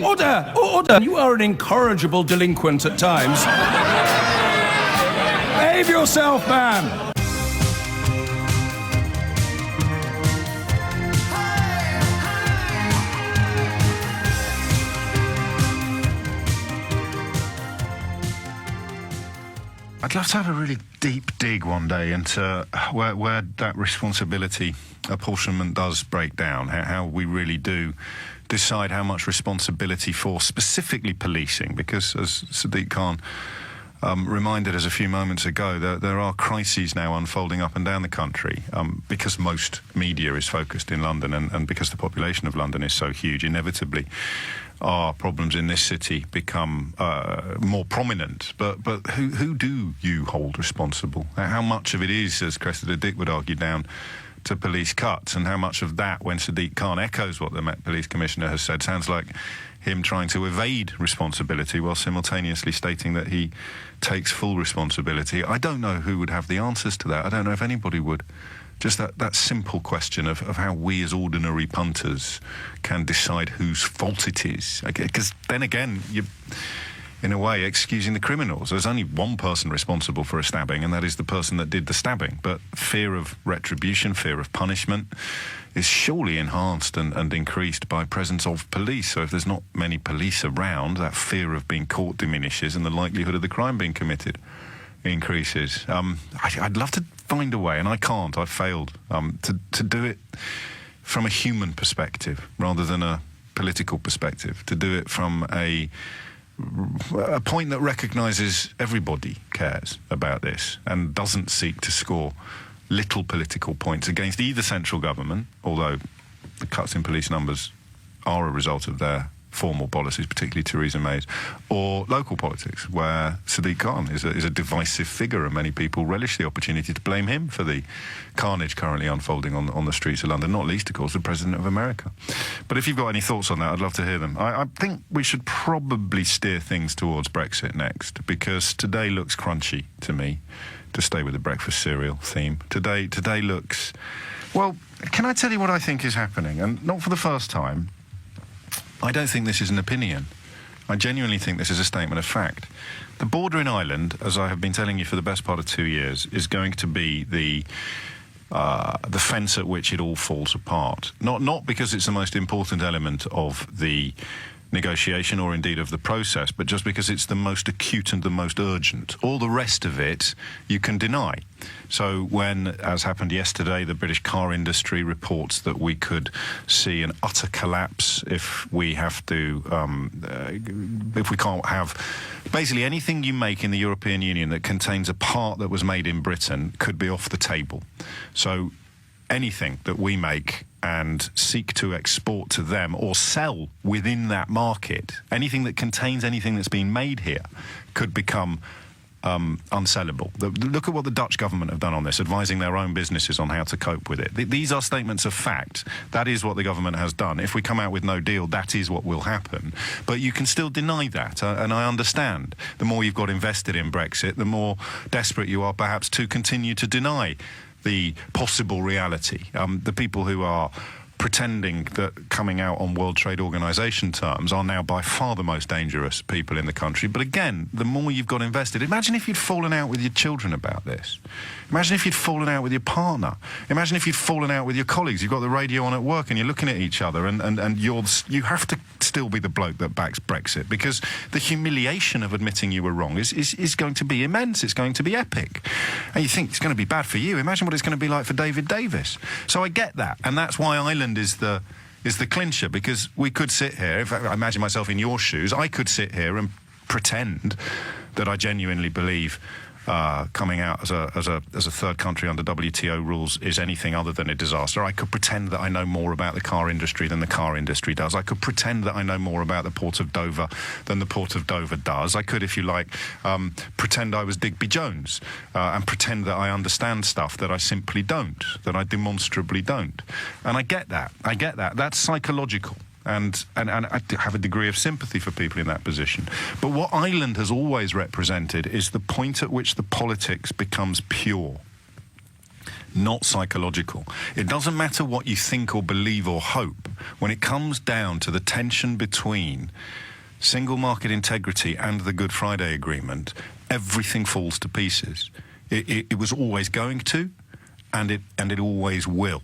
Order! Order! You are an incorrigible delinquent at times. Behave yourself, man! I'd love to have a really deep dig one day into where that responsibility apportionment does break down, how we really do decide how much responsibility for specifically policing, because as Sadiq Khan reminded us a few moments ago, there are crises now unfolding up and down the country because most media is focused in London and because the population of London is so huge. Inevitably, our problems in this city become more prominent. But who do you hold responsible? How much of it is, as Cressida Dick would argue, down to police cuts, and how much of that, when Sadiq Khan echoes what the Met Police Commissioner has said, sounds like him trying to evade responsibility while simultaneously stating that he takes full responsibility? I don't know who would have the answers to that. I don't know if anybody would. Just that simple question of how we as ordinary punters can decide whose fault it is. Because then again, you, in a way, excusing the criminals. There's only one person responsible for a stabbing, and that is the person that did the stabbing. But fear of retribution, fear of punishment is surely enhanced and increased by presence of police. So if there's not many police around, that fear of being caught diminishes and the likelihood of the crime being committed increases. I'd love to find a way, and I can't. I've failed to do it from a human perspective rather than a political perspective, to do it from a point that recognises everybody cares about this and doesn't seek to score little political points against either central government, although the cuts in police numbers are a result of their formal policies, particularly Theresa May's, or local politics, where Sadiq Khan is a divisive figure, and many people relish the opportunity to blame him for the carnage currently unfolding on the streets of London, not least, of course, the President of America. But if you've got any thoughts on that, I'd love to hear them. I think we should probably steer things towards Brexit next, because today looks crunchy to me, to stay with the breakfast cereal theme. Today looks... Well, can I tell you what I think is happening? And not for the first time. I don't think this is an opinion. I genuinely think this is a statement of fact. The border in Ireland, as I have been telling you for the best part of 2 years, is going to be the fence at which it all falls apart. Not because it's the most important element of the negotiation or indeed of the process, but just because it's the most acute and the most urgent. All the rest of it you can deny. So when, as happened yesterday, the British car industry reports that we could see an utter collapse if we have to, if we can't have, basically anything you make in the European Union that contains a part that was made in Britain could be off the table. So anything that we make and seek to export to them or sell within that market, anything that contains anything that's been made here could become unsellable. Look at what the Dutch government have done on this, advising their own businesses on how to cope with it. These are statements of fact. That is what the government has done. If we come out with no deal, that is what will happen. But you can still deny that, and I understand. The more you've got invested in Brexit, the more desperate you are perhaps to continue to deny the possible reality. The people who are pretending that coming out on World Trade Organization terms are now by far the most dangerous people in the country. But again, the more you've got invested, imagine if you'd fallen out with your children about this. Imagine if you'd fallen out with your partner. Imagine if you'd fallen out with your colleagues. You've got the radio on at work and you're looking at each other and you have to still be the bloke that backs Brexit, because the humiliation of admitting you were wrong is going to be immense. It's going to be epic. And you think it's going to be bad for you. Imagine what it's going to be like for David Davis. So I get that. And that's why Ireland is the clincher, because we could sit here, in fact, I imagine myself in your shoes, I could sit here and pretend that I genuinely believe coming out as a third country under WTO rules is anything other than a disaster. I could pretend that I know more about the car industry than the car industry does. I could pretend that I know more about the Port of Dover than the Port of Dover does. I could, if you like, pretend I was Digby Jones and pretend that I understand stuff that I simply don't, that I demonstrably don't. And I get that. That's psychological. And I have a degree of sympathy for people in that position. But what Ireland has always represented is the point at which the politics becomes pure. not psychological. It doesn't matter what you think or believe or hope. When it comes down to the tension between single market integrity and the Good Friday Agreement, everything falls to pieces. It was always going to, and it always will.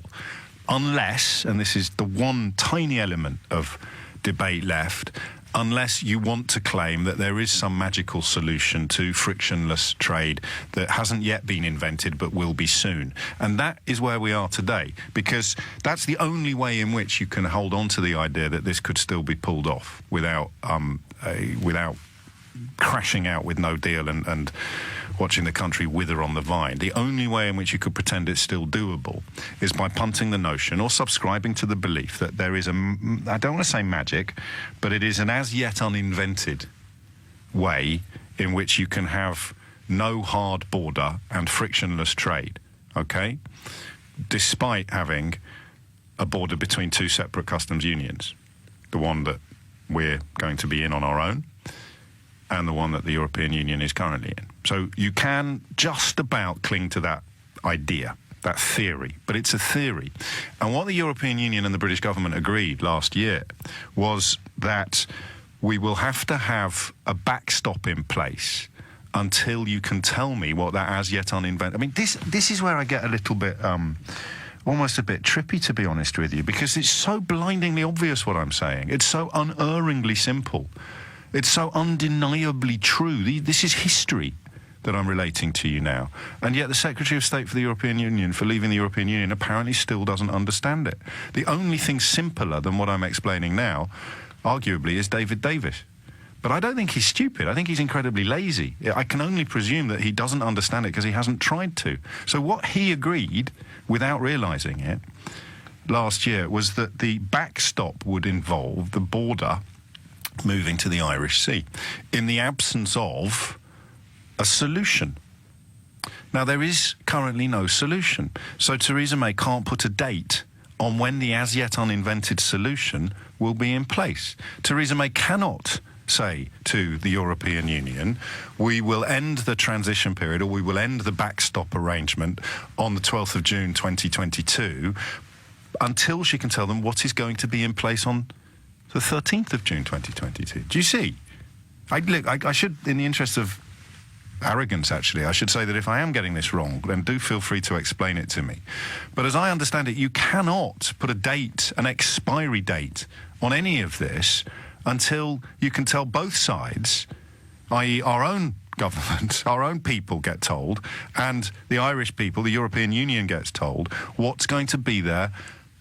Unless, and this is the one tiny element of debate left, unless you want to claim that there is some magical solution to frictionless trade that hasn't yet been invented but will be soon. And that is where we are today, because that's the only way in which you can hold on to the idea that this could still be pulled off without crashing out with no deal and watching the country wither on the vine. The only way in which you could pretend it's still doable is by punting the notion or subscribing to the belief that there is I don't want to say magic, but it is an as yet uninvented way in which you can have no hard border and frictionless trade, okay? Despite having a border between two separate customs unions, the one that we're going to be in on our own and the one that the European Union is currently in. So you can just about cling to that idea, that theory, but it's a theory. And what the European Union and the British government agreed last year was that we will have to have a backstop in place until you can tell me what that as yet uninvented... I mean, this is where I get a little bit... almost a bit trippy, to be honest with you, because it's so blindingly obvious what I'm saying. It's so unerringly simple. It's so undeniably true. This is history that I'm relating to you now. And yet the Secretary of State for the European Union, for leaving the European Union, apparently still doesn't understand it. The only thing simpler than what I'm explaining now, arguably, is David Davis. But I don't think he's stupid. I think he's incredibly lazy. I can only presume that he doesn't understand it because he hasn't tried to. So what he agreed, without realising it, last year was that the backstop would involve the border moving to the Irish Sea in the absence of a solution. Now, there is currently no solution. So Theresa May can't put a date on when the as yet uninvented solution will be in place. Theresa May cannot say to the European Union, we will end the transition period, or we will end the backstop arrangement on the 12th of June 2022, until she can tell them what is going to be in place on the 13th of June 2022. Do you see? I should, in the interest of arrogance, actually, I should say that if I am getting this wrong, then do feel free to explain it to me. But as I understand it, you cannot put a date, an expiry date, on any of this until you can tell both sides, i.e. our own government, our own people get told, and the Irish people, the European Union gets told, what's going to be there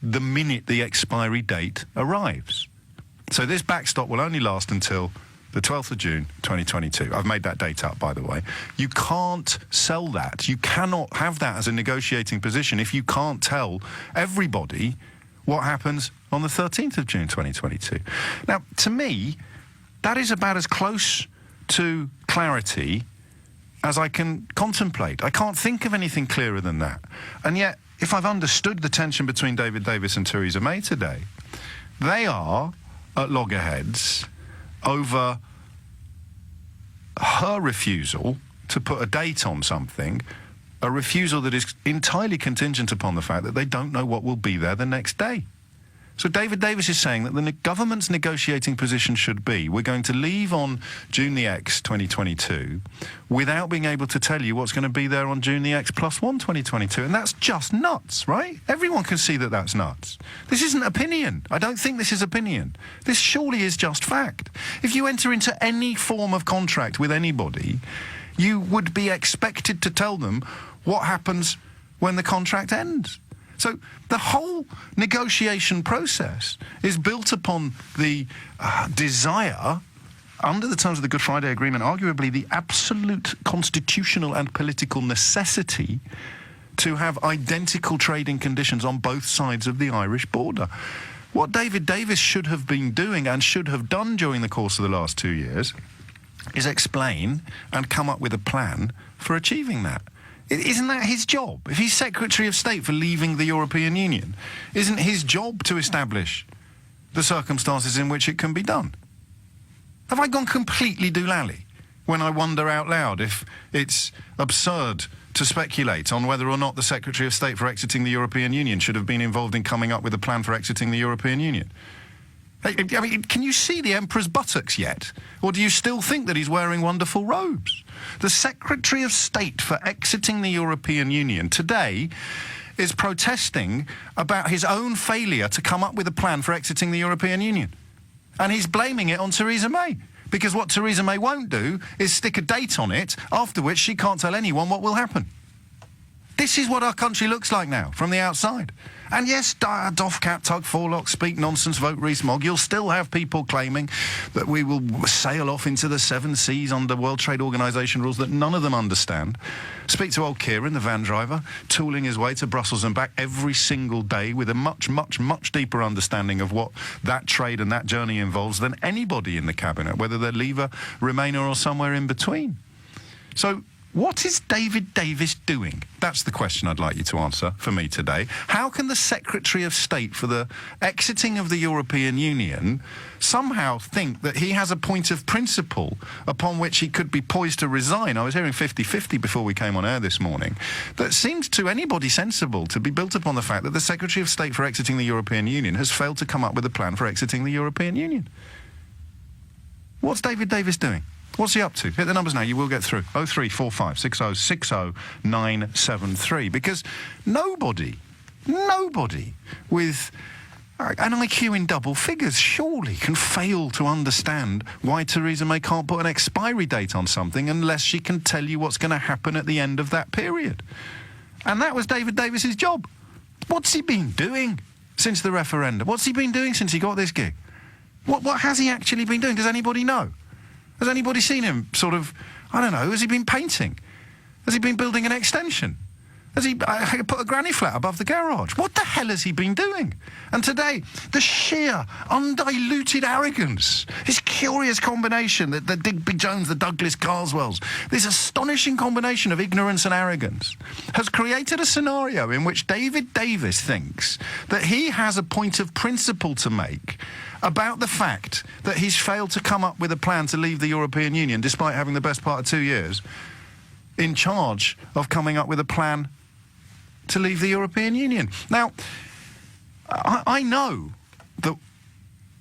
the minute the expiry date arrives. So this backstop will only last until the 12th of June 2022. I've made that date up, by the way. You can't sell that. You cannot have that as a negotiating position if you can't tell everybody what happens on the 13th of June 2022. Now, to me, that is about as close to clarity as I can contemplate. I can't think of anything clearer than that. And yet, if I've understood the tension between David Davis and Theresa May today, they are at loggerheads over her refusal to put a date on something, a refusal that is entirely contingent upon the fact that they don't know what will be there the next day. So David Davis is saying that the government's negotiating position should be, we're going to leave on June the X 2022 without being able to tell you what's going to be there on June the X +1 2022. And that's just nuts, right? Everyone can see that that's nuts. This isn't opinion. I don't think this is opinion. This surely is just fact. If you enter into any form of contract with anybody, you would be expected to tell them what happens when the contract ends. So the whole negotiation process is built upon the desire, under the terms of the Good Friday Agreement, arguably the absolute constitutional and political necessity to have identical trading conditions on both sides of the Irish border. What David Davis should have been doing and should have done during the course of the last 2 years is explain and come up with a plan for achieving that. Isn't that his job? If he's Secretary of State for leaving the European Union, isn't his job to establish the circumstances in which it can be done? Have I gone completely doolally when I wonder out loud if it's absurd to speculate on whether or not the Secretary of State for exiting the European Union should have been involved in coming up with a plan for exiting the European Union? I mean, can you see the Emperor's buttocks yet? Or do you still think that he's wearing wonderful robes? The Secretary of State for exiting the European Union today is protesting about his own failure to come up with a plan for exiting the European Union. And he's blaming it on Theresa May. Because what Theresa May won't do is stick a date on it, after which she can't tell anyone what will happen. This is what our country looks like now, from the outside. And yes, doff cap, tug forelock, speak nonsense, vote Rees-Mogg. You'll still have people claiming that we will sail off into the seven seas under World Trade Organisation rules that none of them understand. Speak to old Kieran, the van driver, tooling his way to Brussels and back every single day with a much, much, much deeper understanding of what that trade and that journey involves than anybody in the cabinet, whether they're Leaver, Remainer or somewhere in between. So what is David Davis doing? That's the question I'd like you to answer for me today. How can the Secretary of State for the exiting of the European Union somehow think that he has a point of principle upon which he could be poised to resign? I was hearing 50-50 before we came on air this morning. That seems to anybody sensible to be built upon the fact that the Secretary of State for exiting the European Union has failed to come up with a plan for exiting the European Union. What's David Davis doing? What's he up to? Hit the numbers now, you will get through. 0345 60 60 973. Because nobody with an IQ in double figures surely can fail to understand why Theresa May can't put an expiry date on something unless she can tell you what's going to happen at the end of that period. And that was David Davis's job. What's he been doing since the referendum? What's he been doing since he got this gig? What has he actually been doing? Does anybody know? Has anybody seen him sort of, I don't know, has he been painting? Has he been building an extension? Has he put a granny flat above the garage? What the hell has he been doing? And today, the sheer, undiluted arrogance, this curious combination, the Digby Jones, the Douglas Carswells, this astonishing combination of ignorance and arrogance has created a scenario in which David Davis thinks that he has a point of principle to make about the fact that he's failed to come up with a plan to leave the European Union, despite having the best part of 2 years in charge of coming up with a plan to leave the European Union. Now, I know that...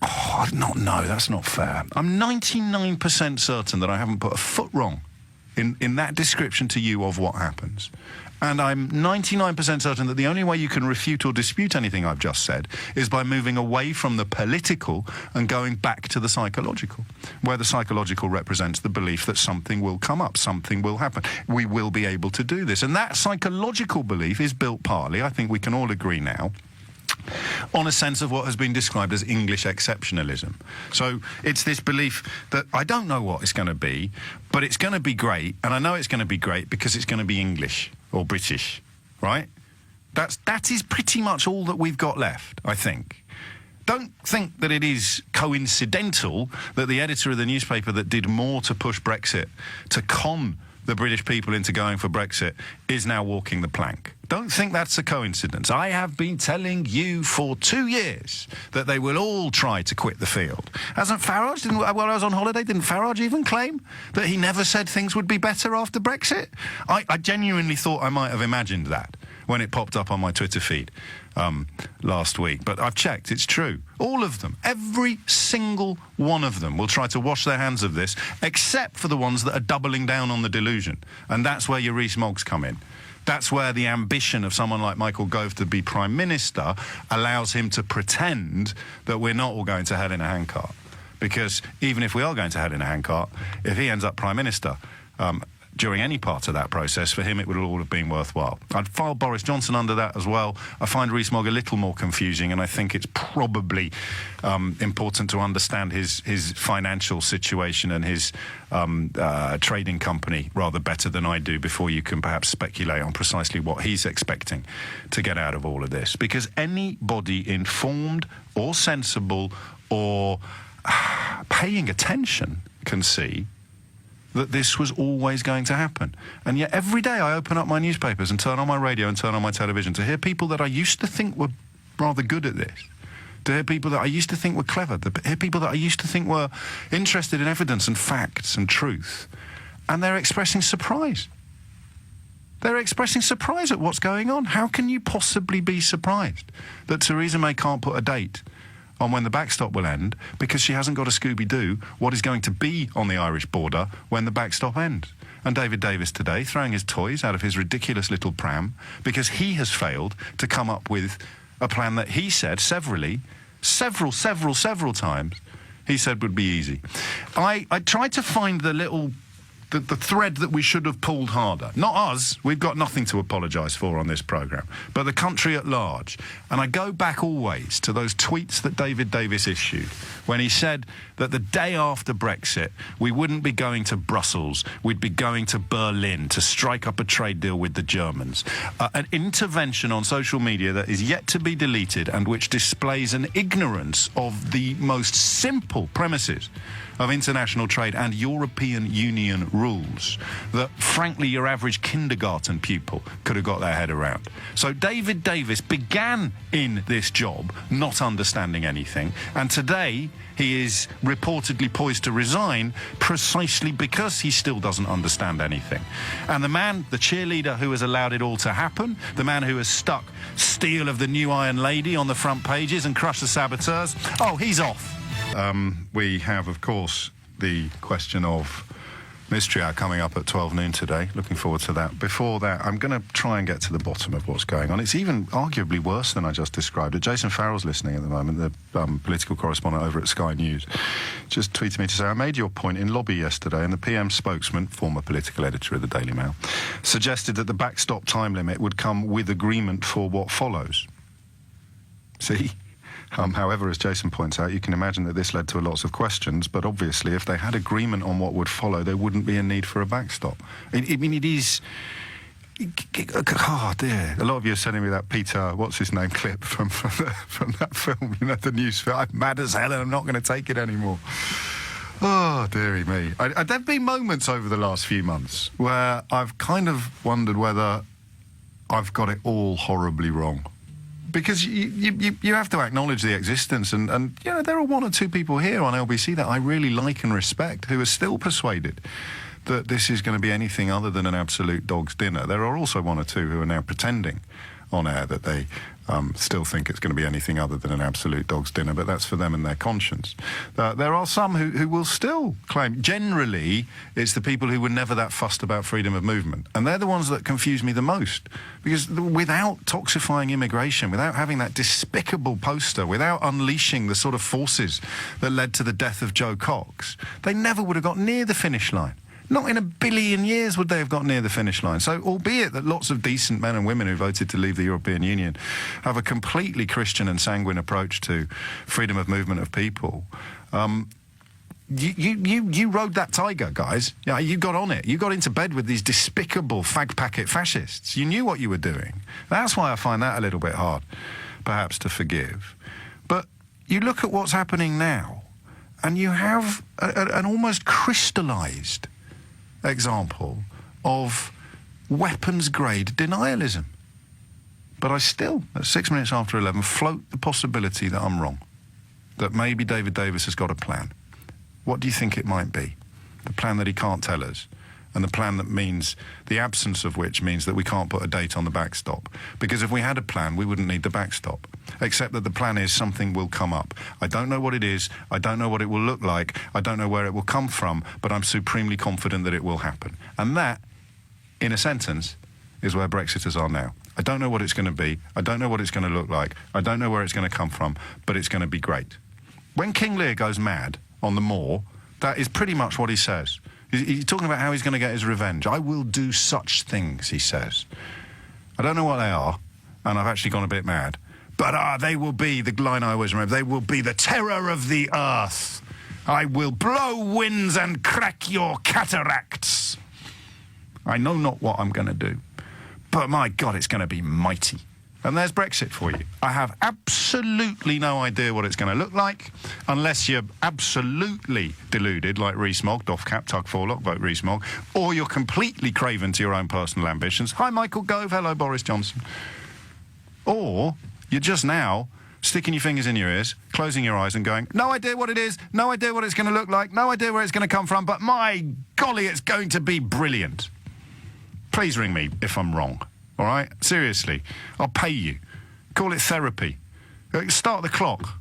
Oh, that's not fair. I'm 99% certain that I haven't put a foot wrong in that description to you of what happens. And I'm 99% certain that the only way you can refute or dispute anything I've just said is by moving away from the political and going back to the psychological, where the psychological represents the belief that something will come up, something will happen. We will be able to do this. And that psychological belief is built partly, I think we can all agree now, on a sense of what has been described as English exceptionalism. So it's this belief that I don't know what it's going to be, but it's going to be great, and I know it's going to be great because it's going to be English or British, right? That is pretty much all that we've got left, I think. Don't think that it is coincidental that the editor of the newspaper that did more to push Brexit, to con the British people into going for Brexit, is now walking the plank. Don't think that's a coincidence. I have been telling you for 2 years that they will all try to quit the field. Hasn't Farage, while I was on holiday, didn't Farage even claim that he never said things would be better after Brexit? I genuinely thought I might have imagined that when it popped up on my Twitter feed last week. But I've checked, it's true. All of them, every single one of them will try to wash their hands of this, except for the ones that are doubling down on the delusion. And that's where your Rees-Moggs come in. That's where the ambition of someone like Michael Gove to be Prime Minister allows him to pretend that we're not all going to hell in a handcart. Because even if we are going to hell in a handcart, if he ends up Prime Minister during any part of that process, for him it would all have been worthwhile. I'd file Boris Johnson under that as well. I find Rees-Mogg a little more confusing, and I think it's probably important to understand his financial situation and his trading company rather better than I do before you can perhaps speculate on precisely what he's expecting to get out of all of this. Because anybody informed or sensible or paying attention can see that this was always going to happen. And yet every day I open up my newspapers and turn on my radio and turn on my television to hear people that I used to think were rather good at this, to hear people that I used to think were clever, to hear people that I used to think were interested in evidence and facts and truth, and they're expressing surprise. They're expressing surprise at what's going on. How can you possibly be surprised that Theresa May can't put a date on when the backstop will end because she hasn't got a Scooby-Doo what is going to be on the Irish border when the backstop ends? And David Davis today throwing his toys out of his ridiculous little pram because he has failed to come up with a plan that he said several times he said would be easy. I tried to find the thread that we should have pulled harder. Not us, we've got nothing to apologise for on this programme, but the country at large. And I go back always to those tweets that David Davis issued when he said that the day after Brexit, we wouldn't be going to Brussels, we'd be going to Berlin to strike up a trade deal with the Germans. An intervention on social media that is yet to be deleted and which displays an ignorance of the most simple premises of international trade and European Union rules that, frankly, your average kindergarten pupil could have got their head around. So David Davis began in this job not understanding anything, and today he is reportedly poised to resign precisely because he still doesn't understand anything. And the man, the cheerleader who has allowed it all to happen, the man who has stuck Steel of the New Iron Lady on the front pages and crushed the saboteurs, oh, he's off. We have, of course, the question of Mystery Hour coming up at 12 noon today. Looking forward to that. Before that, I'm going to try and get to the bottom of what's going on. It's even arguably worse than I just described it. Jason Farrell's listening at the moment, the political correspondent over at Sky News, just tweeted me to say, I made your point in lobby yesterday, and the PM spokesman, former political editor of the Daily Mail, suggested that the backstop time limit would come with agreement for what follows. See? However, as Jason points out, you can imagine that this led to lots of questions, but obviously if they had agreement on what would follow, there wouldn't be a need for a backstop. I mean, it is... Oh, dear. A lot of you are sending me that Peter, what's-his-name, clip from that film, you know, the news film. I'm mad as hell and I'm not going to take it anymore. Oh, dearie me. There have been moments over the last few months where I've kind of wondered whether I've got it all horribly wrong. Because you have to acknowledge the existence, and you know, there are one or two people here on LBC that I really like and respect who are still persuaded that this is going to be anything other than an absolute dog's dinner. There are also one or two who are now pretending on air that they still think it's going to be anything other than an absolute dog's dinner, but that's for them and their conscience. There are some who will still claim, generally, it's the people who were never that fussed about freedom of movement. And they're the ones that confuse me the most. Because without toxifying immigration, without having that despicable poster, without unleashing the sort of forces that led to the death of Joe Cox, they never would have got near the finish line. Not in a billion years would they have got near the finish line. So, albeit that lots of decent men and women who voted to leave the European Union have a completely Christian and sanguine approach to freedom of movement of people, you rode that tiger, guys. Yeah, you got on it. You got into bed with these despicable fag packet fascists. You knew what you were doing. That's why I find that a little bit hard, perhaps, to forgive. But you look at what's happening now, and you have an almost crystallised example of weapons-grade denialism. But I still, at 6 minutes after 11, float the possibility that I'm wrong, that maybe David Davis has got a plan. What do you think it might be? The plan that he can't tell us, and the plan that means, the absence of which means that we can't put a date on the backstop. Because if we had a plan, we wouldn't need the backstop. Except that the plan is something will come up. I don't know what it is, I don't know what it will look like, I don't know where it will come from, but I'm supremely confident that it will happen. And that, in a sentence, is where Brexiters are now. I don't know what it's going to be, I don't know what it's going to look like, I don't know where it's going to come from, but it's going to be great. When King Lear goes mad on the moor, that is pretty much what he says. He's talking about how he's going to get his revenge. I will do such things, he says. I don't know what they are, and I've actually gone a bit mad. But they will be, the line I always remember, they will be the terror of the earth. I will blow winds and crack your cataracts. I know not what I'm going to do, but my God, it's going to be mighty. And there's Brexit for you. I have absolutely no idea what it's going to look like, unless you're absolutely deluded, like Rees-Mogg, doff cap, tug forelock, vote Rees-Mogg, or you're completely craven to your own personal ambitions. Hi, Michael Gove. Hello, Boris Johnson. Or you're just now sticking your fingers in your ears, closing your eyes and going, no idea what it is, no idea what it's going to look like, no idea where it's going to come from, but my golly, it's going to be brilliant. Please ring me if I'm wrong, all right? Seriously. I'll pay you. Call it therapy. Start the clock.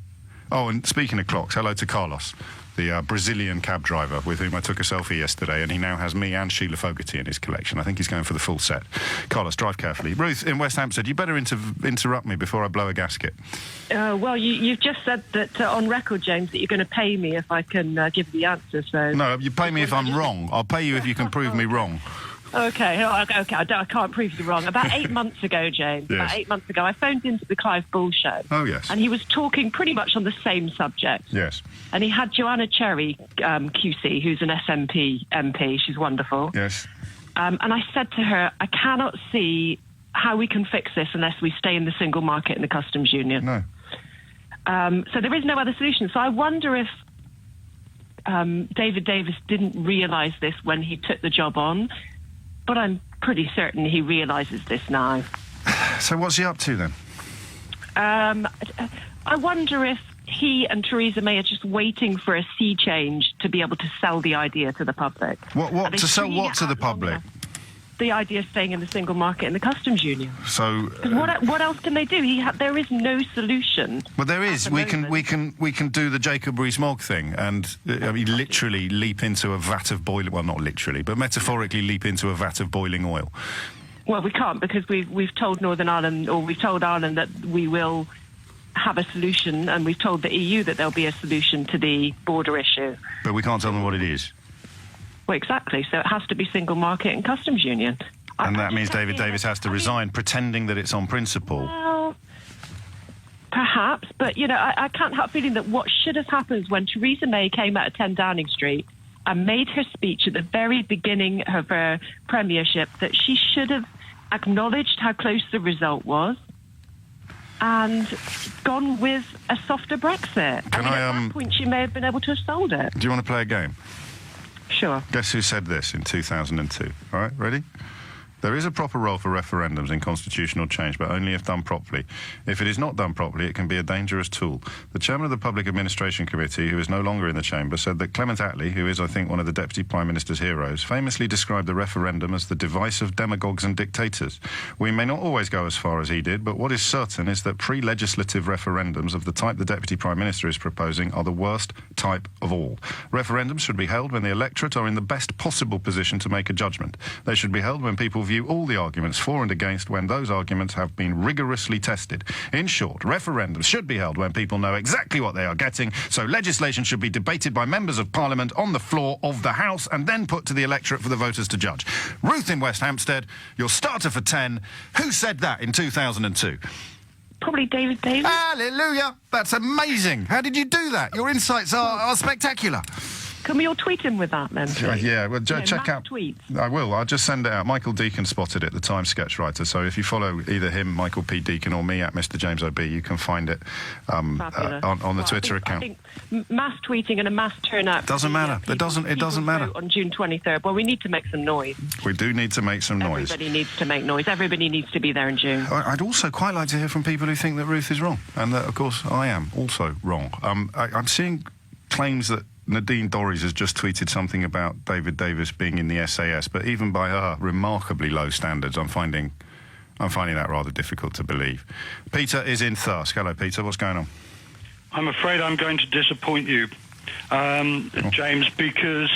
Oh, and speaking of clocks, hello to Carlos, the Brazilian cab driver with whom I took a selfie yesterday, and he now has me and Sheila Fogarty in his collection. I think he's going for the full set. Carlos, drive carefully. Ruth in West Hampstead, you better interrupt me before I blow a gasket. Well, you've just said that on record, James, that you're going to pay me if I can give the answer, so... No, you pay me if I'm wrong. I'll pay you if you can prove me wrong. Okay, I can't prove you wrong. About 8 months ago, James, Yes. about 8 months ago, I phoned into the Clive Bull show. Oh, yes. And he was talking pretty much on the same subject. Yes. And he had Joanna Cherry, QC, who's an SNP MP. She's wonderful. Yes. And I said to her, I cannot see how we can fix this unless we stay in the single market and the customs union. No. So there is no other solution. So I wonder if David Davis didn't realise this when he took the job on, but I'm pretty certain he realises this now. So what's he up to then? I wonder if he and Theresa May are just waiting for a sea change to be able to sell the idea to the public. What to sell what to the public? The idea of staying in the single market and the customs union. So what else can they do? There is no solution. Well, there is. We can do the Jacob Rees-Mogg thing and literally leap into a vat of boiling. Well, not literally, but metaphorically leap into a vat of boiling oil. Well, we can't because we've told Northern Ireland, or we've told Ireland that we will have a solution, and we've told the EU that there'll be a solution to the border issue. But we can't tell them what it is. Well, exactly. So it has to be single market and customs union. And that means David Davis has to resign, pretending that it's on principle. Well, perhaps, but, I can't help feeling that what should have happened when Theresa May came out of 10 Downing Street and made her speech at the very beginning of her premiership, that she should have acknowledged how close the result was and gone with a softer Brexit. At that point, she may have been able to have sold it. Do you want to play a game? Sure. Guess who said this in 2002? All right, ready? There is a proper role for referendums in constitutional change, but only if done properly. If it is not done properly, it can be a dangerous tool. The chairman of the Public Administration Committee, who is no longer in the chamber, said that Clement Attlee, who is, I think, one of the Deputy Prime Minister's heroes, famously described the referendum as the device of demagogues and dictators. We may not always go as far as he did, but what is certain is that pre-legislative referendums of the type the Deputy Prime Minister is proposing are the worst type of all. Referendums should be held when the electorate are in the best possible position to make a judgment. They should be held when people view all the arguments for and against, when those arguments have been rigorously tested. In short, referendums should be held when people know exactly what they are getting, so legislation should be debated by members of Parliament on the floor of the House and then put to the electorate for the voters to judge. Ruth in West Hampstead, your starter for 10. Who said that in 2002? Probably David Davis. Hallelujah! That's amazing. How did you do that? Your insights are spectacular. Can we all tweet him with that, then? Yeah, well, check out... tweets. I will. I'll just send it out. Michael Deacon spotted it, the Times sketch writer. So if you follow either him, Michael P. Deacon, or me at Mr. James O.B., you can find it on the Twitter account. I think mass tweeting and a mass turnout... Doesn't matter. It doesn't matter. On June 23rd. Well, we need to make some noise. We do need to make some noise. Everybody needs to make noise. Everybody needs to be there in June. I'd also quite like to hear from people who think that Ruth is wrong. And that, of course, I am also wrong. I'm seeing claims that Nadine Dorries has just tweeted something about David Davis being in the SAS, but even by her remarkably low standards, I'm finding that rather difficult to believe. Peter is in Thirsk. Hello, Peter. What's going on? I'm afraid I'm going to disappoint you, James, because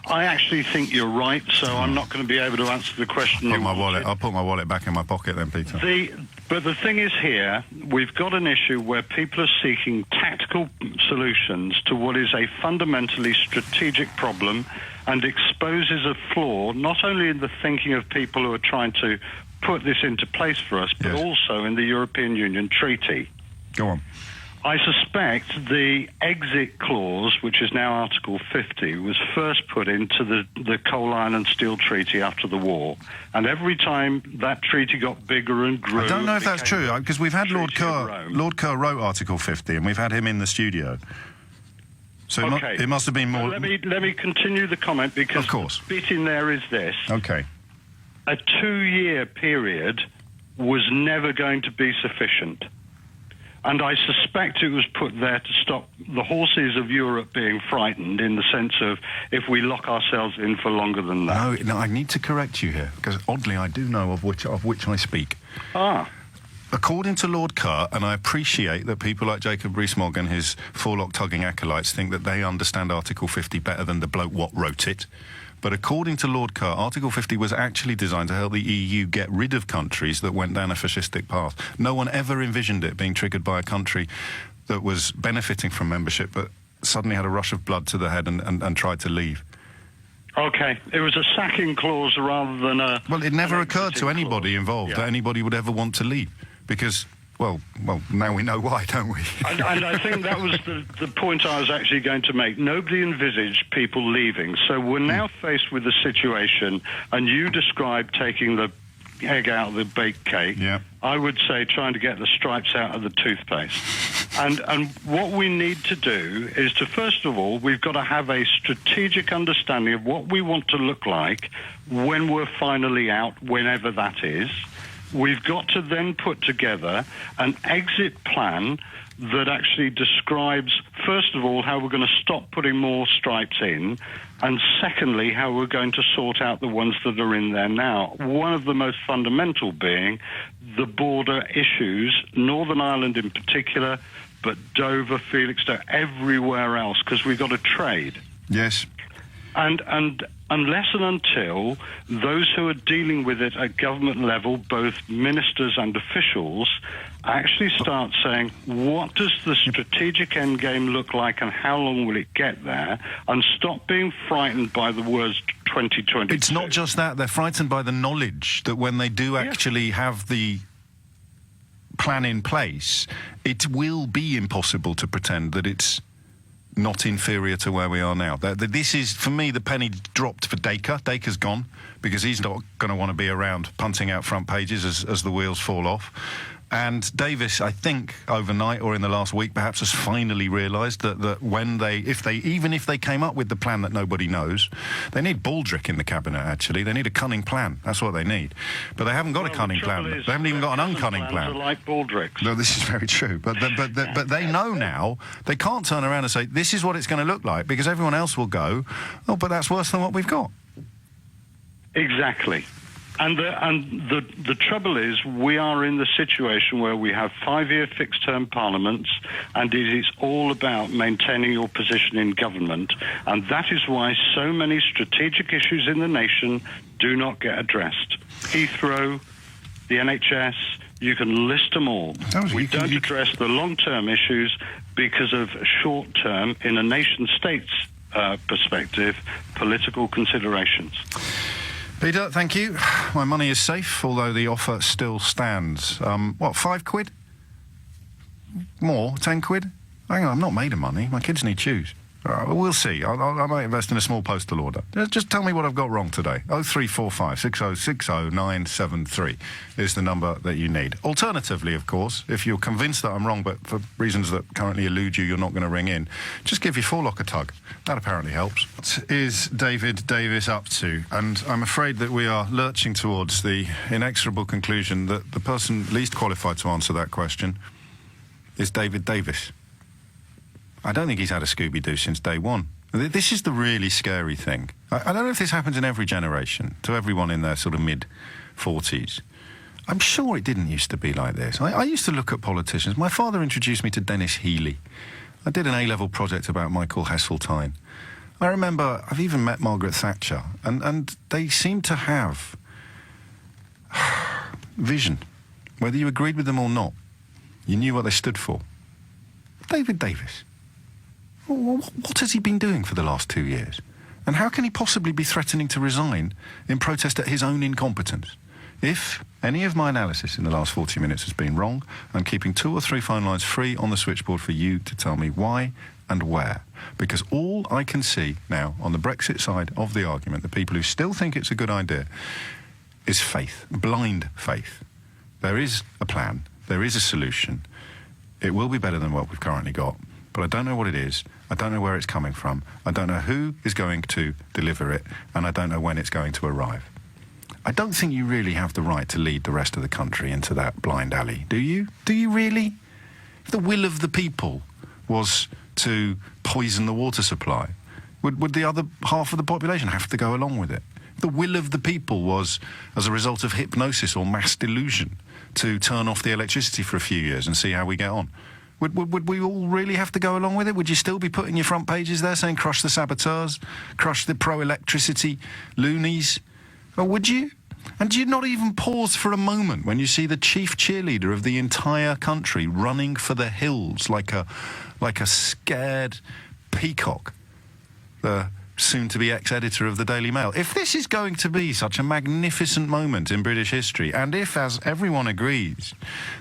I actually think you're right, so I'm not going to be able to answer the question. I'll put my wallet back in my pocket then, Peter. But the thing is here, we've got an issue where people are seeking tactical solutions to what is a fundamentally strategic problem and exposes a flaw not only in the thinking of people who are trying to put this into place for us, but also in the European Union Treaty. Go on. I suspect the exit clause, which is now Article 50, was first put into the Coal, Iron and Steel Treaty after the war. And every time that treaty got bigger and grew... I don't know if that's true, because we've had Lord Kerr. Lord Kerr wrote Article 50, and we've had him in the studio. So it must have been more... Let me continue the comment, because of course. The bit in there is this. Okay. A 2-year period was never going to be sufficient. And I suspect it was put there to stop the horses of Europe being frightened, in the sense of if we lock ourselves in for longer than that. No, I need to correct you here, because oddly I do know of which I speak. Ah. According to Lord Kerr, and I appreciate that people like Jacob Rees-Mogg and his forelock-tugging acolytes think that they understand Article 50 better than the bloke what wrote it, but according to Lord Kerr, Article 50 was actually designed to help the EU get rid of countries that went down a fascistic path. No one ever envisioned it being triggered by a country that was benefiting from membership but suddenly had a rush of blood to the head and tried to leave. Okay, it was a sacking clause rather than a... Well, it never occurred to anybody involved that anybody would ever want to leave, because... Well, now we know why, don't we? and I think that was the point I was actually going to make. Nobody envisaged people leaving. So we're now faced with a situation, and you described taking the egg out of the baked cake. Yeah. I would say trying to get the stripes out of the toothpaste. And what we need to do is to, first of all, we've got to have a strategic understanding of what we want to look like when we're finally out, whenever that is. We've got to then put together an exit plan that actually describes, first of all, how we're going to stop putting more stripes in, and secondly, how we're going to sort out the ones that are in there now. One of the most fundamental being the border issues, Northern Ireland in particular, but Dover, Felixstowe, everywhere else, because we've got to trade. Yes. And unless and until those who are dealing with it at government level, both ministers and officials, actually start saying, what does the strategic end game look like and how long will it get there, and stop being frightened by the words 2022. It's not just that. They're frightened by the knowledge that when they do actually have the plan in place, it will be impossible to pretend that it's not inferior to where we are now. This is, for me, the penny dropped for Dacre. Dacre's gone, because he's not going to want to be around punting out front pages as the wheels fall off. And Davis, I think, overnight or in the last week, perhaps has finally realised that when if they came up with the plan that nobody knows, they need Baldrick in the cabinet, actually. They need a cunning plan. That's what they need. But they haven't got a cunning plan. They haven't even got an uncunning plan. Are like Baldrick's. No, this is very true. But they know now. They can't turn around and say, this is what it's going to look like, because everyone else will go, oh, but that's worse than what we've got. Exactly. And the trouble is, we are in the situation where we have 5-year fixed-term parliaments, and it is all about maintaining your position in government, and that is why so many strategic issues in the nation do not get addressed. Heathrow, the NHS, you can list them all. We don't address the long-term issues because of short-term, in a nation-state's perspective, political considerations. Peter, thank you. My money is safe, although the offer still stands. What, £5? More? 10 quid? Hang on, I'm not made of money. My kids need shoes. We'll see. I might invest in a small postal order. Just tell me what I've got wrong today. 0345 6060 973 is the number that you need. Alternatively, of course, if you're convinced that I'm wrong, but for reasons that currently elude you, you're not going to ring in, just give your forelock a tug. That apparently helps. What is David Davis up to? And I'm afraid that we are lurching towards the inexorable conclusion that the person least qualified to answer that question is David Davis. I don't think he's had a Scooby-Doo since day one. This is the really scary thing. I don't know if this happens in every generation, to everyone in their sort of mid-40s. I'm sure it didn't used to be like this. I used to look at politicians. My father introduced me to Dennis Healey. I did an A-level project about Michael Heseltine. I remember I've even met Margaret Thatcher, and they seemed to have vision. Whether you agreed with them or not, you knew what they stood for. David Davis. What has he been doing for the last 2 years? And how can he possibly be threatening to resign in protest at his own incompetence? If any of my analysis in the last 40 minutes has been wrong, I'm keeping 2 or 3 phone lines free on the switchboard for you to tell me why and where. Because all I can see now on the Brexit side of the argument, the people who still think it's a good idea, is faith, blind faith. There is a plan, there is a solution. It will be better than what we've currently got. But I don't know what it is, I don't know where it's coming from, I don't know who is going to deliver it, and I don't know when it's going to arrive. I don't think you really have the right to lead the rest of the country into that blind alley, do you? Do you really? If the will of the people was to poison the water supply, would the other half of the population have to go along with it? If the will of the people was, as a result of hypnosis or mass delusion, to turn off the electricity for a few years and see how we get on, would we all really have to go along with it? Would you still be putting your front pages there saying crush the saboteurs, crush the pro-electricity loonies? Or would you? And do you not even pause for a moment when you see the chief cheerleader of the entire country running for the hills like a scared peacock, the soon-to-be ex-editor of the Daily Mail? If this is going to be such a magnificent moment in British history, and if, as everyone agrees,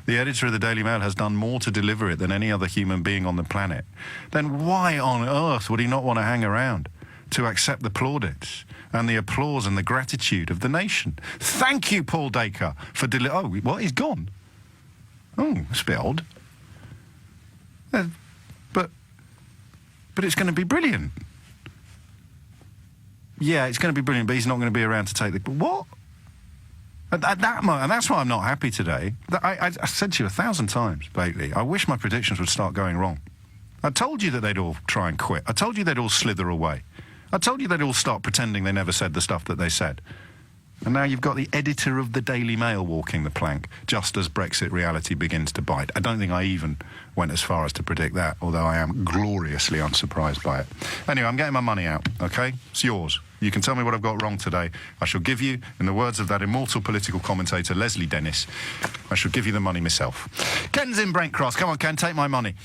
the editor of the Daily Mail has done more to deliver it than any other human being on the planet, then why on earth would he not want to hang around to accept the plaudits and the applause and the gratitude of the nation? Thank you, Paul Dacre, for oh, what? He's gone? Oh, that's a bit odd. But it's going to be brilliant. Yeah, it's going to be brilliant, but he's not going to be around to take the... What? At that moment, and that's why I'm not happy today. I said to you 1,000 times lately, I wish my predictions would start going wrong. I told you that they'd all try and quit. I told you they'd all slither away. I told you they'd all start pretending they never said the stuff that they said. And now you've got the editor of the Daily Mail walking the plank, just as Brexit reality begins to bite. I don't think I even went as far as to predict that, although I am gloriously unsurprised by it. Anyway, I'm getting my money out, OK? It's yours. You can tell me what I've got wrong today. I shall give you, in the words of that immortal political commentator, Leslie Dennis, I shall give you the money myself. Ken's in Brent Cross. Come on, Ken, take my money.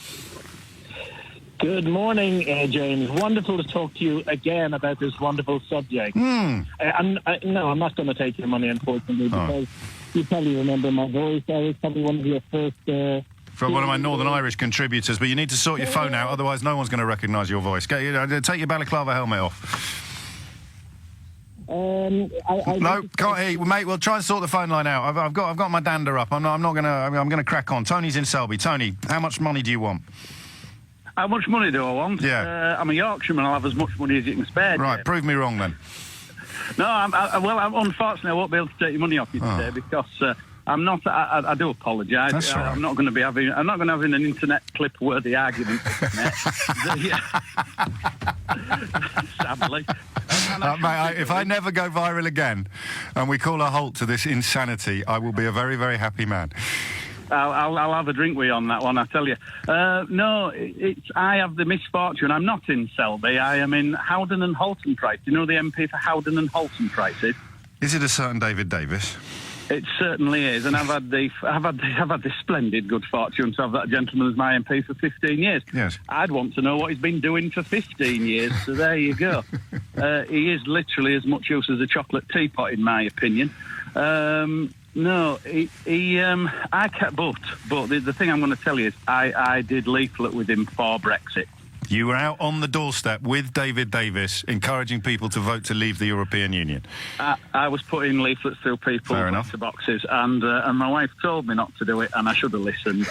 Good morning, James. Wonderful to talk to you again about this wonderful subject. No, I'm not going to take your money, unfortunately, because you probably remember my voice. I was probably one of your first... From one of my Northern Irish contributors, but you need to sort your phone out, otherwise no one's going to recognise your voice. Take your balaclava helmet off. No, can't hear you, mate. We'll try and sort the phone line out. I've got my dander up. I'm going to crack on. Tony's in Selby. Tony, how much money do you want? How much money do I want? Yeah. I'm a Yorkshireman. I'll have as much money as you can spare. Right, prove me wrong then. No, unfortunately, I won't be able to take your money off you today because I'm not. I do apologise. That's all right. I'm not going to be having. I'm not going to have an internet clip-worthy argument. Sadly. Mate, if I never go viral again, and we call a halt to this insanity, I will be a very, very happy man. I'll have a drink with you on that one, I tell you. No, I have the misfortune. I'm not in Selby. I am in Howden and Halton Price. Do you know the MP for Howden and Halton Price is? Is it a certain David Davis? It certainly is, and I've had the splendid good fortune to have that gentleman as my MP for 15 years. Yes. I'd want to know what he's been doing for 15 years. So there you go. He is literally as much use as a chocolate teapot, in my opinion. No, I kept but the thing I'm going to tell you is I did leaflet with him for Brexit. You were out on the doorstep with David Davis, encouraging people to vote to leave the European Union. I was putting leaflets through people's boxes, and my wife told me not to do it, and I should have listened,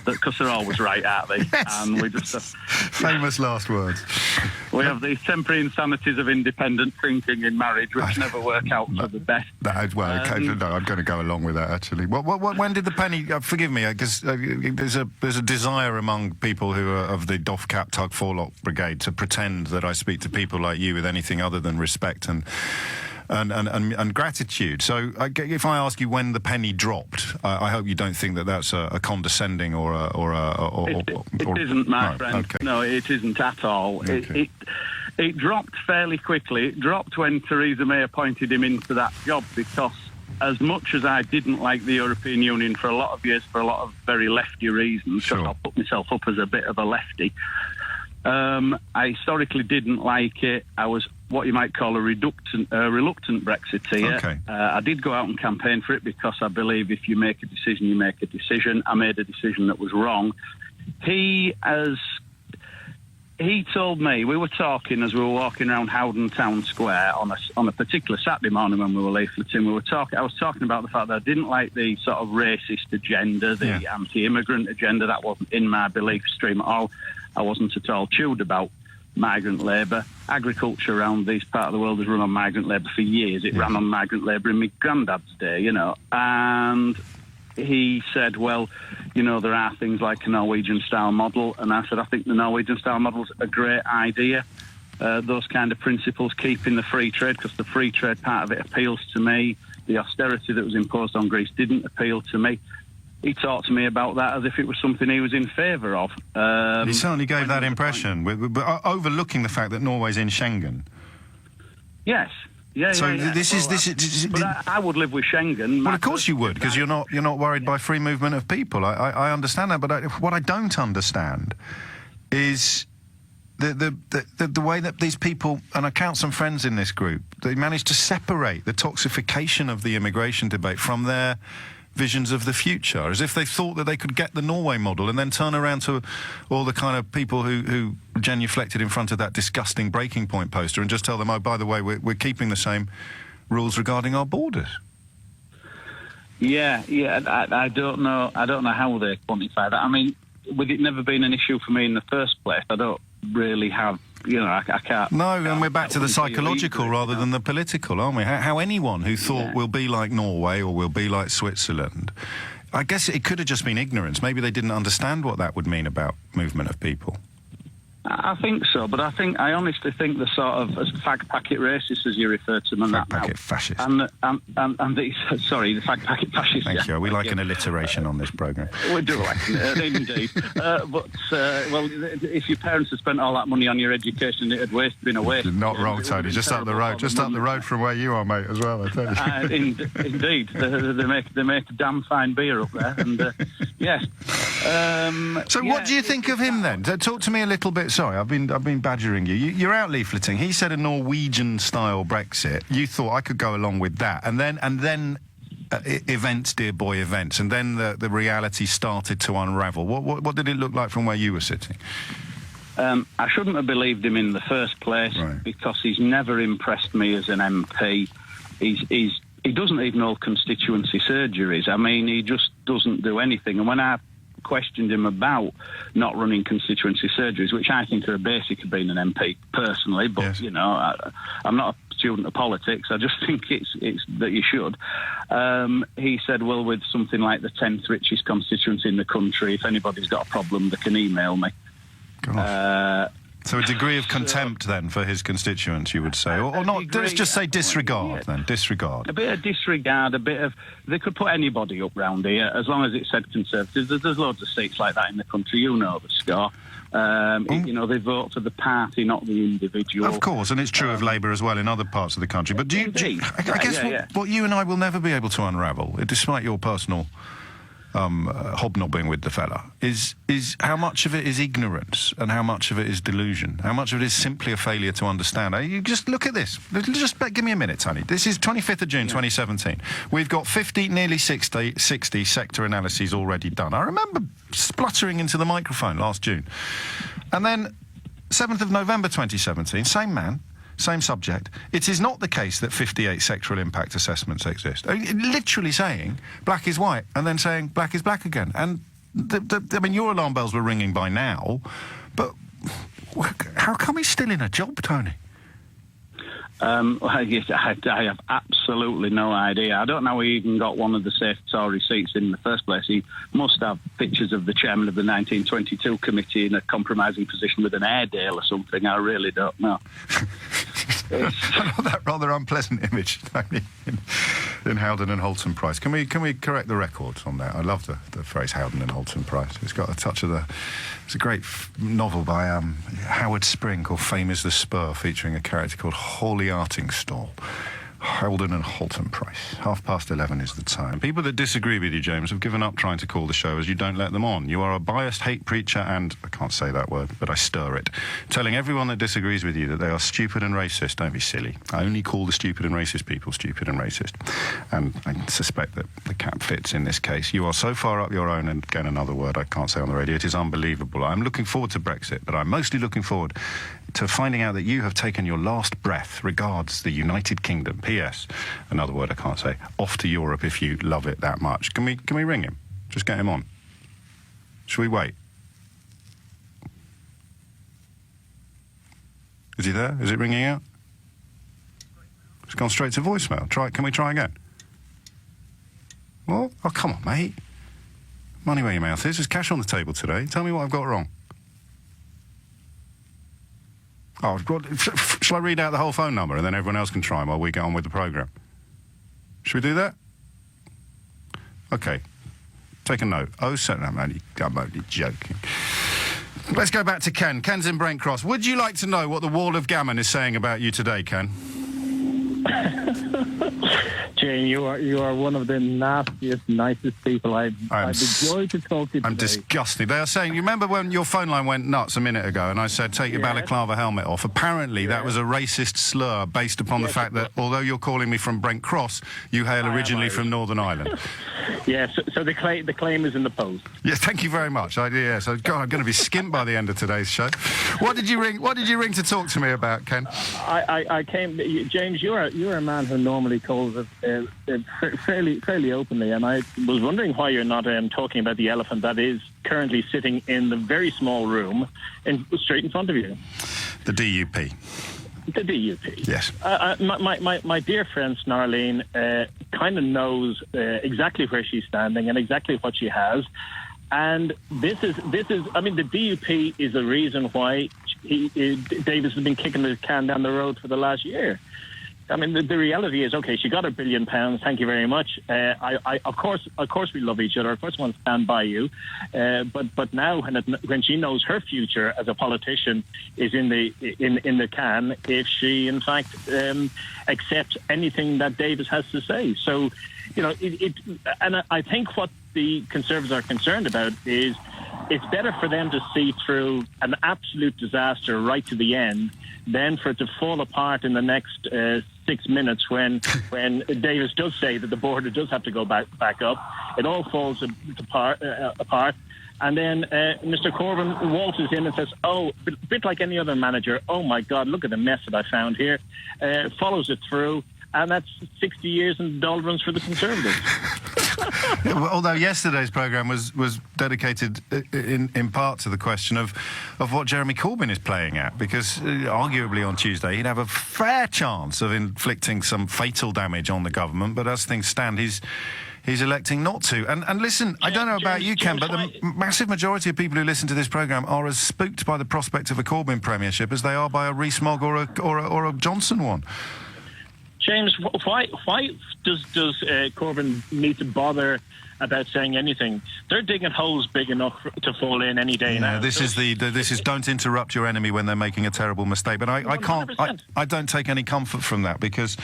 because they're always right, aren't they? Yes, and we just famous last words. We have these temporary insanities of independent thinking in marriage, which never work out for the best. No, I'm going to go along with that, actually. When did the penny... forgive me, because there's a desire among people who are of the doff cap Tug Forelock Brigade to pretend that I speak to people like you with anything other than respect and gratitude. So if I ask you when the penny dropped, I hope you don't think that that's a condescending or It isn't, my friend. Okay. No, it isn't at all. Okay. It dropped fairly quickly. It dropped when Theresa May appointed him into that job, because as much as I didn't like the European Union for a lot of years for a lot of very lefty reasons, because I'll put myself up as a bit of a lefty, I historically didn't like it. I was what you might call a reluctant Brexiteer. Okay. I did go out and campaign for it because I believe if you make a decision, you make a decision. I made a decision that was wrong. He told me, we were talking as we were walking around Howden Town Square on a particular Saturday morning when we were leafleting. I was talking about the fact that I didn't like the sort of racist agenda, the anti-immigrant agenda. That wasn't in my belief stream at all. I wasn't at all chewed about migrant labour. Agriculture around this part of the world has run on migrant labour for years. It ran on migrant labour in my granddad's day, you know. And he said, well, you know, there are things like a Norwegian-style model. And I said, I think the Norwegian-style model's a great idea. Those kind of principles, keeping the free trade, because the free trade part of it appeals to me. The austerity that was imposed on Greece didn't appeal to me. He talked to me about that as if it was something he was in favour of. He certainly gave that impression, but overlooking the fact that Norway's in Schengen. Yes. Yeah, so yeah. this is. But I would live with Schengen. Well, of course you would, because you're not worried by free movement of people. I understand that, but what I don't understand is the way that these people, and I count some friends in this group, they managed to separate the toxification of the immigration debate from their visions of the future, as if they thought that they could get the Norway model and then turn around to all the kind of people who genuflected in front of that disgusting breaking point poster and just tell them, oh, by the way, we're keeping the same rules regarding our borders. Yeah, I don't know how they quantify that. I mean, with it never being an issue for me in the first place, I don't really have, you know, I can't... No, and we're back to the psychological rather than the political, aren't we? How anyone who thought we'll be like Norway or we'll be like Switzerland, I guess it could have just been ignorance. Maybe they didn't understand what that would mean about movement of people. I think so, but I honestly think the sort of fag packet racists, as you refer to them, fag packet fascists, and the fag packet fascists. Thank you. We like an alliteration on this programme. We do like it, indeed. Well, if your parents had spent all that money on your education, it had been a waste. Not wrong, Tony. Just up the road from where you are, mate, as well. I tell you. Indeed, they make a damn fine beer up there, and yes. So, what do you think of him then? Talk to me a little bit. Sorry, I've been badgering you. You're out leafleting. He said a Norwegian-style Brexit. You thought I could go along with that, and then events, dear boy, events, and then the reality started to unravel. What did it look like from where you were sitting? I shouldn't have believed him in the first place because he's never impressed me as an MP. He doesn't even hold constituency surgeries. I mean, he just doesn't do anything. And when I questioned him about not running constituency surgeries, which I think are a basic of being an MP personally, but yes. You know, I'm not a student of politics. I just think it's that you should. He said, well, with something like the 10th richest constituency in the country, if anybody's got a problem, they can email me. So a degree of contempt then for his constituents, you would say, or not? Let's just say disregard then. Disregard. A bit of disregard. They could put anybody up round here as long as it said Conservatives. There's loads of seats like that in the country. You know the score. You know, they vote for the party, not the individual. Of course, and it's true of Labour as well in other parts of the country. But I guess what you and I will never be able to unravel, despite your personal hobnobbing with the fella, is how much of it is ignorance and how much of it is delusion. How much of it is simply a failure to understand. You just look at this. Just give me a minute, Tony. This is 25th of June, 2017. We've got 50, nearly 60 sector analyses already done. I remember spluttering into the microphone last June. And then 7th of November 2017, same man, same subject. It is not the case that 58 sectoral impact assessments exist. Literally saying black is white and then saying black is black again. And, I mean, your alarm bells were ringing by now, but how come he's still in a job, Tony? I have absolutely no idea. I don't know how he even got one of the safe Tory seats in the first place. He must have pictures of the chairman of the 1922 committee in a compromising position with an Airedale or something. I really don't know. That rather unpleasant image, Tony, in Howden and Holton Price. Can we correct the records on that? I love the phrase Howden and Holton Price. It's got a touch of the... It's a great novel by Howard Spring called Fame is the Spur, featuring a character called Hawley Artingstall. Howden and Holton Price. 11:30 is the time. People that disagree with you, James, have given up trying to call the show as you don't let them on. You are a biased hate preacher and, I can't say that word, but I stir it, telling everyone that disagrees with you that they are stupid and racist. Don't be silly. I only call the stupid and racist people stupid and racist. And I suspect that the cap fits in this case. You are so far up your own, and again another word I can't say on the radio, it is unbelievable. I'm looking forward to Brexit, but I'm mostly looking forward to finding out that you have taken your last breath. Regards, the United Kingdom. P.S. Another word I can't say. Off to Europe if you love it that much. Can we ring him? Just get him on. Should we wait? Is he there? Is it ringing out? It's gone straight to voicemail. Can we try again? What? Oh, come on, mate. Money where your mouth is. There's cash on the table today. Tell me what I've got wrong. Oh, shall I read out the whole phone number and then everyone else can try while we get on with the programme? Should we do that? OK. Take a note. 07... I'm only joking. Let's go back to Ken. Ken's in Brent Cross. Would you like to know what the Wall of Gammon is saying about you today, Ken? Jane, you are one of the nastiest, nicest people I've enjoyed to talk to today. I'm disgusted. They are saying, you remember when your phone line went nuts a minute ago and I said, take your balaclava helmet off? Apparently that was a racist slur based upon the fact that, although you're calling me from Brent Cross, you hail originally from Northern Ireland. Yes, so the claim is in the post. Yes, thank you very much. So, God, I'm going to be skint by the end of today's show. What did you ring to talk to me about, Ken? I came... James, you're a man who normally calls it fairly openly, and I was wondering why you're not talking about the elephant that is currently sitting in the very small room straight in front of you. The DUP. The DUP. Yes. My dear friend Snarlene kind of knows exactly where she's standing and exactly what she has, and this is. I mean, the DUP is the reason why Davis has been kicking the can down the road for the last year. I mean, the reality is, okay, she got £1 billion. Thank you very much. Of course, we love each other. Of course, we want to stand by you. But now, when she knows her future as a politician is in the can, if she in fact accepts anything that Davis has to say, so and I think what the Conservatives are concerned about is it's better for them to see through an absolute disaster right to the end than for it to fall apart in the next 6 minutes when Davis does say that the border does have to go back up. It all falls apart. And then Mr. Corbyn waltzes in and says, a bit like any other manager, oh my God, look at the mess that I found here. Follows it through. And that's 60 years in the doldrums for the Conservatives. Although yesterday's programme was dedicated in part to the question of what Jeremy Corbyn is playing at, because arguably on Tuesday he'd have a fair chance of inflicting some fatal damage on the government, but as things stand, he's electing not to. And listen, I don't know about you, Ken, but the massive majority of people who listen to this programme are as spooked by the prospect of a Corbyn premiership as they are by a Rees-Mogg or a Johnson one. James, why does Corbyn need to bother about saying anything? They're digging holes big enough to fall in any day now. This is don't interrupt your enemy when they're making a terrible mistake. But I don't take any comfort from that, because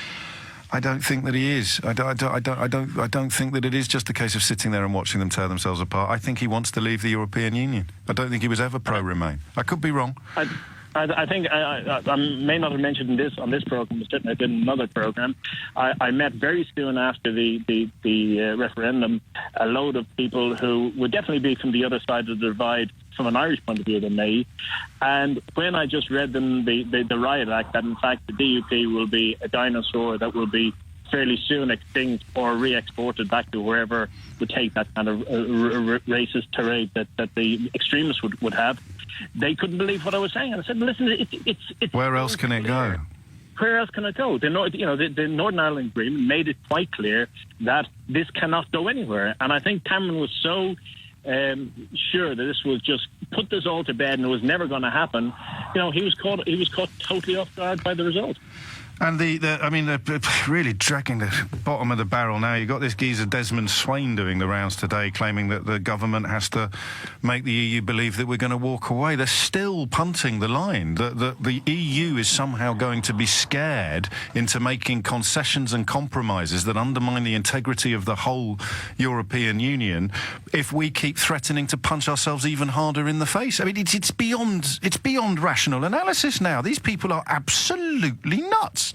I don't think that he is. I don't think that it is just a case of sitting there and watching them tear themselves apart. I think he wants to leave the European Union. I don't think he was ever pro-Remain. I could be wrong. I think I may not have mentioned this on this program, but certainly I did another program. I met very soon after the referendum a load of people who would definitely be from the other side of the divide from an Irish point of view than me. And when I just read them the Riot Act, that in fact the DUP will be a dinosaur that will be fairly soon extinct or re-exported back to wherever would take that kind of racist tirade that the extremists would have, they couldn't believe what I was saying. And I said, listen, it's where else can it go? Where else can it go? The Northern Ireland Agreement made it quite clear that this cannot go anywhere. And I think Cameron was so sure that this was just put this all to bed and it was never going to happen. He was caught totally off guard by the result. And they're really dragging the bottom of the barrel now. You've got this geezer Desmond Swain doing the rounds today, claiming that the government has to make the EU believe that we're going to walk away. They're still punting the line that the EU is somehow going to be scared into making concessions and compromises that undermine the integrity of the whole European Union if we keep threatening to punch ourselves even harder in the face. I mean, it's beyond rational analysis now. These people are absolutely nuts.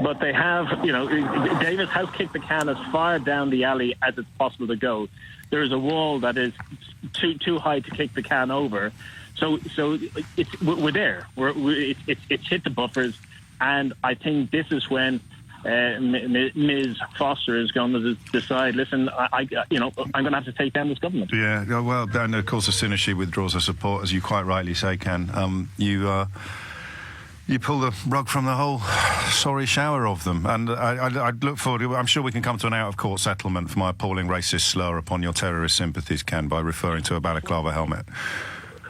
But they have, Davis has kicked the can as far down the alley as it's possible to go. There is a wall that is too high to kick the can over. So we're there. It's hit the buffers, and I think this is when Ms. Foster is going to decide, listen, I'm going to have to take down this government. Yeah, well, and of course, as soon as she withdraws her support, as you quite rightly say, Ken, you pull the rug from the whole sorry shower of them. And I'd look forward to... I'm sure we can come to an out-of-court settlement for my appalling racist slur upon your terrorist sympathies, Ken, by referring to a balaclava helmet.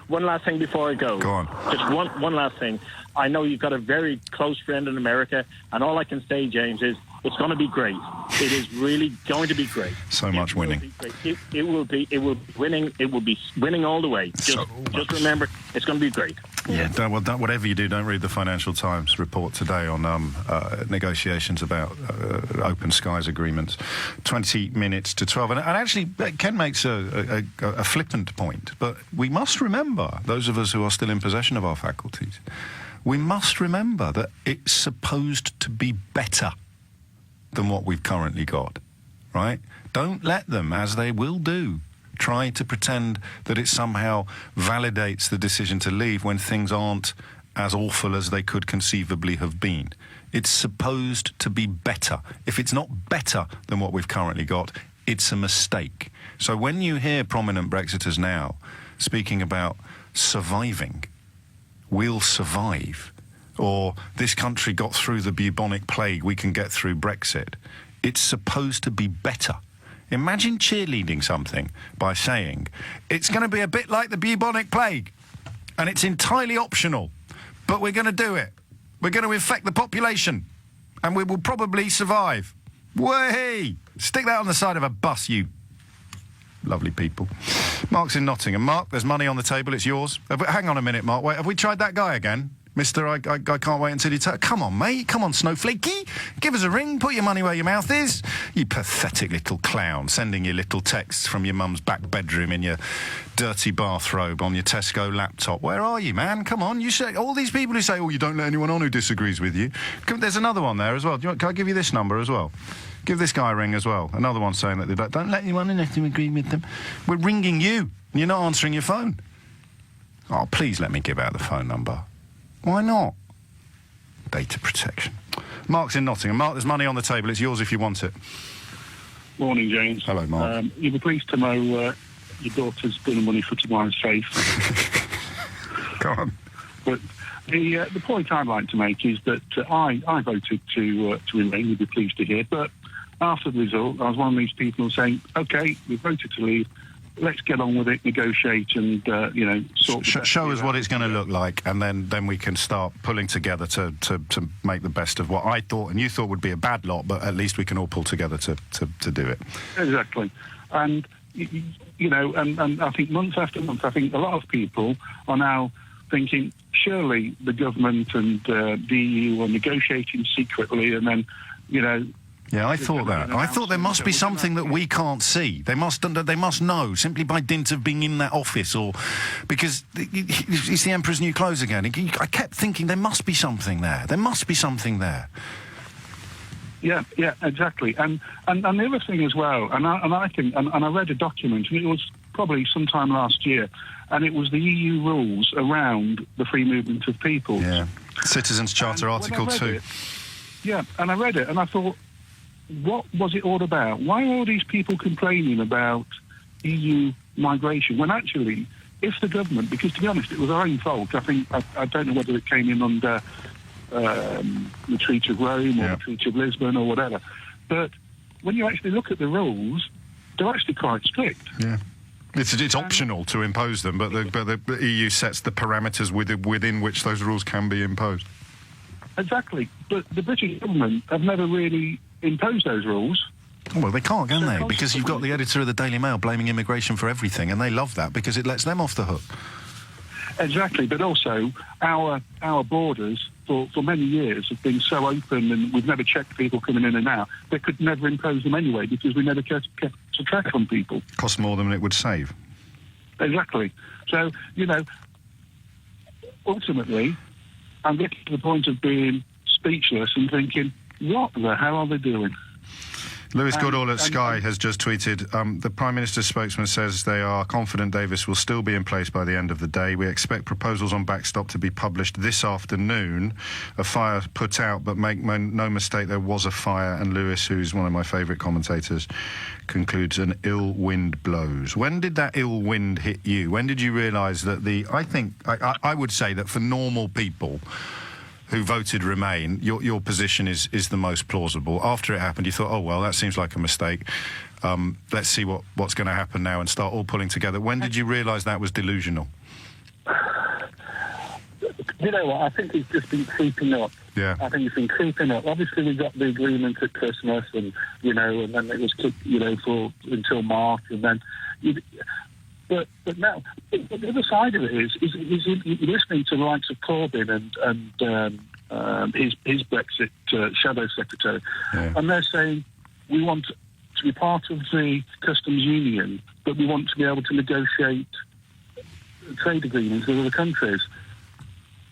One last thing before I go. Go on. Just one last thing. I know you've got a very close friend in America, and all I can say, James, is it's going to be great. It is really going to be great. So much winning. It will be winning. It will be winning all the way. Just remember, it's going to be great. Yeah, whatever you do, don't read the Financial Times report today on negotiations about open skies agreements. 20 minutes to 12. And actually, Ken makes a flippant point, but we must remember, those of us who are still in possession of our faculties, we must remember that it's supposed to be better than what we've currently got, right? Don't let them, as they will do, try to pretend that it somehow validates the decision to leave when things aren't as awful as they could conceivably have been. It's supposed to be better. If it's not better than what we've currently got, it's a mistake. So when you hear prominent Brexiters now speaking about surviving, we'll survive, or this country got through the bubonic plague, we can get through Brexit, it's supposed to be better. Imagine cheerleading something by saying, it's going to be a bit like the bubonic plague, and it's entirely optional, but we're going to do it. We're going to infect the population, and we will probably survive. Way! Stick that on the side of a bus, you lovely people. Mark's in Nottingham. Mark, there's money on the table, it's yours. Hang on a minute, Mark. Wait, have we tried that guy again? Mister, I can't wait until you come on, mate. Come on, Snowflakey. Give us a ring. Put your money where your mouth is. You pathetic little clown, sending your little texts from your mum's back bedroom in your dirty bathrobe on your Tesco laptop. Where are you, man? Come on. You say all these people who say, oh, you don't let anyone on who disagrees with you. There's another one there as well. Can I give you this number as well? Give this guy a ring as well. Another one saying that they don't let anyone in to agree with them. We're ringing you, and you're not answering your phone. Oh, please let me give out the phone number. Why not? Data protection. Mark's in Nottingham. Mark, there's money on the table. It's yours if you want it. Morning, James. Hello, Mark. You'll be pleased to know your daughter's putting money for tomorrow's safe. Go on. But the point I'd like to make is that I voted to remain. You'll be pleased to hear. But after the result, I was one of these people saying, OK, we voted to leave. Let's get on with it, negotiate, and sort. Show us what it's going to look like, and then we can start pulling together to make the best of what I thought and you thought would be a bad lot, but at least we can all pull together to do it. Exactly, and and I think month after month, I think a lot of people are now thinking surely the government and the EU are negotiating secretly, and then Yeah, I thought that. I thought there must be something that we can't see. They must know simply by dint of being in that office, or because it's the Emperor's New Clothes again. I kept thinking there must be something there. There must be something there. Yeah, exactly. And the other thing as well, and I think, and I read a document, and it was probably sometime last year, and it was the EU rules around the free movement of people. Yeah, Citizens Charter Article 2. Yeah, and I read it, and I thought, what was it all about? Why are all these people complaining about EU migration when actually, if the government, because to be honest, it was our own fault. I think, I don't know whether it came in under the Treaty of Rome or the Treaty of Lisbon or whatever, but when you actually look at the rules, they're actually quite strict. Yeah. It's optional to impose them, but the EU sets the parameters within which those rules can be imposed. Exactly, but the British government have never really imposed those rules. Well, they can't, can they? Because you've got the editor of the Daily Mail blaming immigration for everything, and they love that because it lets them off the hook. Exactly, but also our borders for many years have been so open, and we've never checked people coming in and out. They could never impose them anyway because we never kept a track on people. Cost more than it would save. Exactly. So, ultimately, I'm getting to the point of being speechless and thinking, what the hell are they doing? Lewis Goodall at Sky has just tweeted, the Prime Minister's spokesman says they are confident Davis will still be in place by the end of the day. We expect proposals on backstop to be published this afternoon. A fire put out, but make no mistake, there was a fire. And Lewis, who's one of my favourite commentators, concludes an ill wind blows. When did that ill wind hit you? When did you realise that I would say that for normal people, who voted Remain, your position is the most plausible. After it happened, you thought, oh, well, that seems like a mistake. Let's see what's going to happen now and start all pulling together. When did you realise that was delusional? You know what? I think it's just been creeping up. Yeah. I think it's been creeping up. Obviously, we got the agreement at Christmas, and and then it was until March, and then. But now, the other side of it is listening to the likes of Corbyn and his Brexit shadow secretary, and they're saying we want to be part of the customs union, but we want to be able to negotiate trade agreements with other countries.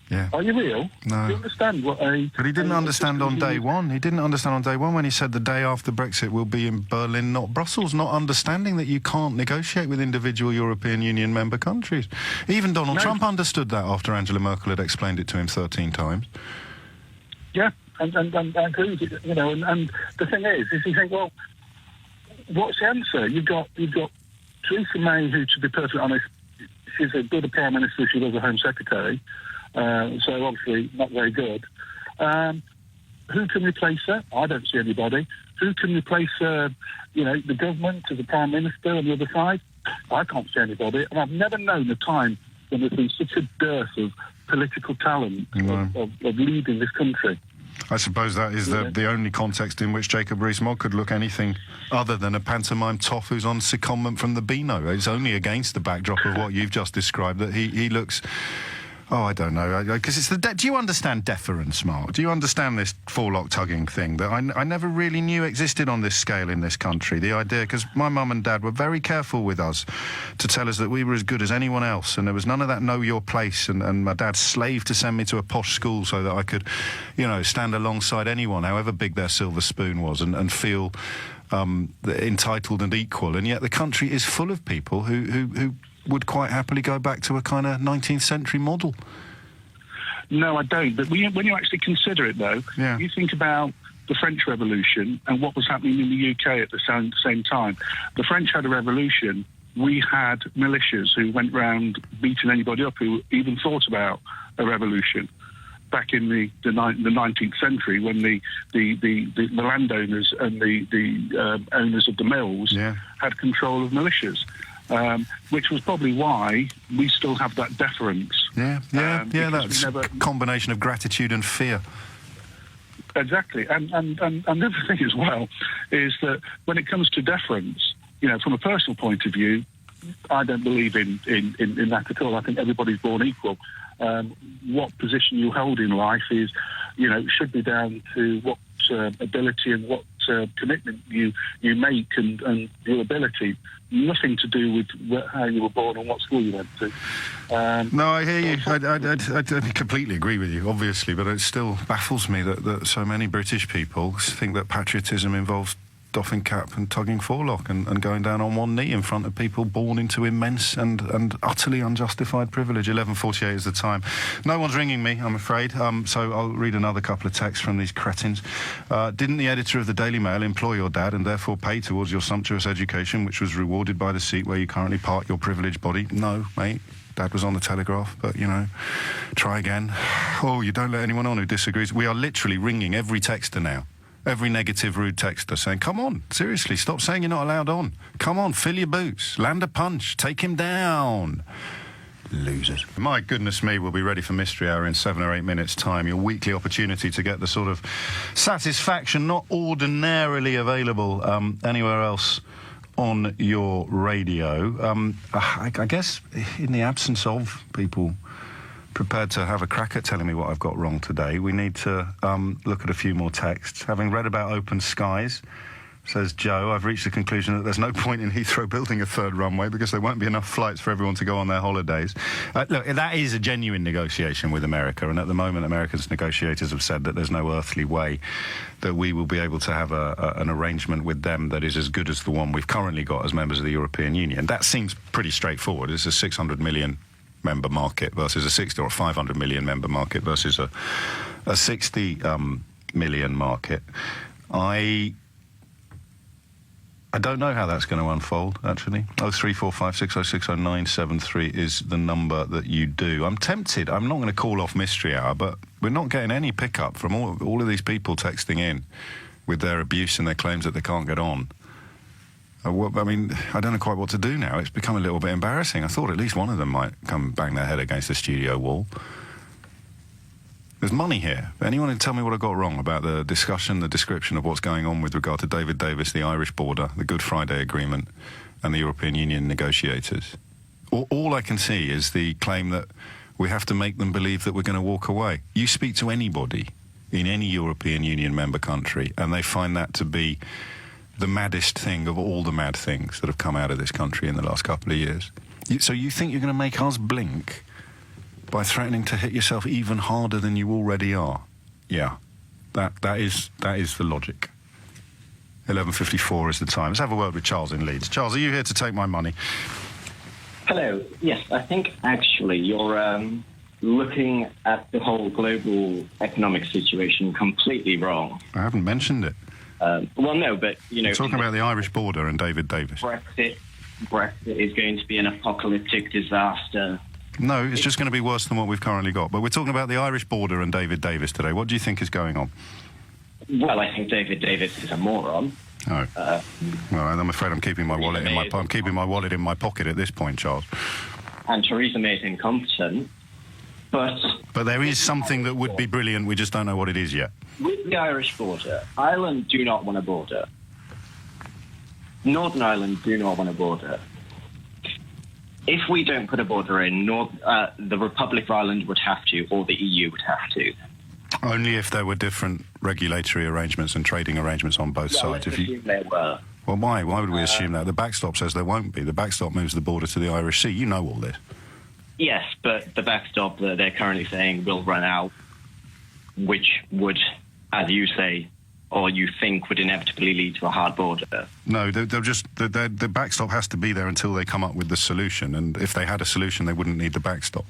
Yeah. Are you real? No. Do you understand what But he didn't understand on day one. He didn't understand on day one when he said the day after Brexit will be in Berlin, not Brussels, not understanding that you can't negotiate with individual European Union member countries. Even Donald Trump understood that after Angela Merkel had explained it to him 13 times. Yeah, and I agree with you, and the thing is you think, well, what's the answer? You've got Theresa May, who, to be perfectly honest, she's a good Prime Minister, she was a Home Secretary, so obviously not very good. Who can replace her? I don't see anybody. Who can replace the government as a Prime Minister on the other side? I can't see anybody. And I've never known a time when there's been such a dearth of political talent of leading this country. I suppose that is the only context in which Jacob Rees-Mogg could look anything other than a pantomime toff who's on secondment from the Beano. It's only against the backdrop of what you've just described that he looks... Oh, I don't know, because it's do you understand deference, Mark? Do you understand this forelock tugging thing that I never really knew existed on this scale in this country? The idea, because my mum and dad were very careful with us to tell us that we were as good as anyone else, and there was none of that know your place, and my dad slaved to send me to a posh school so that I could, stand alongside anyone, however big their silver spoon was, and feel entitled and equal. And yet the country is full of people who would quite happily go back to a kind of 19th century model. No, I don't. But when you actually consider it, though, you think about the French Revolution and what was happening in the UK at the same time. The French had a revolution. We had militias who went round beating anybody up who even thought about a revolution. Back in the 19th century, when the landowners and the owners of the mills had control of militias. Which was probably why we still have that deference. That's a combination of gratitude and fear. Exactly, and the other thing as well is that when it comes to deference, from a personal point of view, I don't believe in that at all. I think everybody's born equal. What position you hold in life is, should be down to what ability and what commitment you make and your ability. Nothing to do with how you were born and what school you went to. No, I hear you. I completely agree with you, obviously, but it still baffles me that so many British people think that patriotism involves doffing cap and tugging forelock and going down on one knee in front of people born into immense and utterly unjustified privilege. 11:48 is the time. No one's ringing me, I'm afraid, so I'll read another couple of texts from these cretins. Didn't the editor of the Daily Mail employ your dad and therefore pay towards your sumptuous education, which was rewarded by the seat where you currently park your privileged body? No, mate. Dad was on the Telegraph, but, try again. Oh, you don't let anyone on who disagrees. We are literally ringing every texter now. Every negative, rude texter saying, come on, seriously, stop saying you're not allowed on. Come on, fill your boots, land a punch, take him down. Losers. My goodness me, we'll be ready for Mystery Hour in 7 or 8 minutes' time. Your weekly opportunity to get the sort of satisfaction not ordinarily available anywhere else on your radio. I guess in the absence of people prepared to have a crack at telling me what I've got wrong today, we need to look at a few more texts. Having read about open skies, says Joe, I've reached the conclusion that there's no point in Heathrow building a third runway because there won't be enough flights for everyone to go on their holidays. Look, that is a genuine negotiation with America, and at the moment America's negotiators have said that there's no earthly way that we will be able to have an arrangement with them that is as good as the one we've currently got as members of the European Union. That seems pretty straightforward. It's a 600 million member market versus a 60 or 500 million member market versus a 60 million market. I don't know how that's going to unfold, actually. 03456060973 is the number that you do. I'm tempted. I'm not going to call off Mystery Hour, but we're not getting any pickup from all of these people texting in with their abuse and their claims that they can't get on. I mean, I don't know quite what to do now. It's become a little bit embarrassing. I thought at least one of them might come bang their head against the studio wall. There's money here. Anyone can tell me what I got wrong about the discussion, the description of what's going on with regard to David Davis, the Irish border, the Good Friday Agreement, and the European Union negotiators? All I can see is the claim that we have to make them believe that we're going to walk away. You speak to anybody in any European Union member country, and they find that to be the maddest thing of all the mad things that have come out of this country in the last couple of years. So you think you're going to make us blink by threatening to hit yourself even harder than you already are? Yeah, that is the logic. 11:54 is the time. Let's have a word with Charles in Leeds. Charles, are you here to take my money? Hello. Yes, I think actually you're looking at the whole global economic situation completely wrong. I haven't mentioned it. Well, no, but, you know... We're talking about the Irish border and David Davis. Brexit is going to be an apocalyptic disaster. No, it's just going to be worse than what we've currently got. But we're talking about the Irish border and David Davis today. What do you think is going on? Well, I think David Davis is a moron. Oh. Well, I'm afraid I'm keeping my wallet in my pocket at this point, Charles. And Theresa May is incompetent. But there is something that would be brilliant. We just don't know what it is yet. With the Irish border, Ireland do not want a border. Northern Ireland do not want a border. If we don't put a border in, the Republic of Ireland would have to, or the EU would have to. Only if there were different regulatory arrangements and trading arrangements on both sides. Let's assume there were. Well, why? Why would we assume that? The backstop says there won't be. The backstop moves the border to the Irish Sea. You know all this. Yes, but the backstop that they're currently saying will run out, which would, as you say, or you think would inevitably lead to a hard border. No, the backstop has to be there until they come up with the solution. And if they had a solution, they wouldn't need the backstop.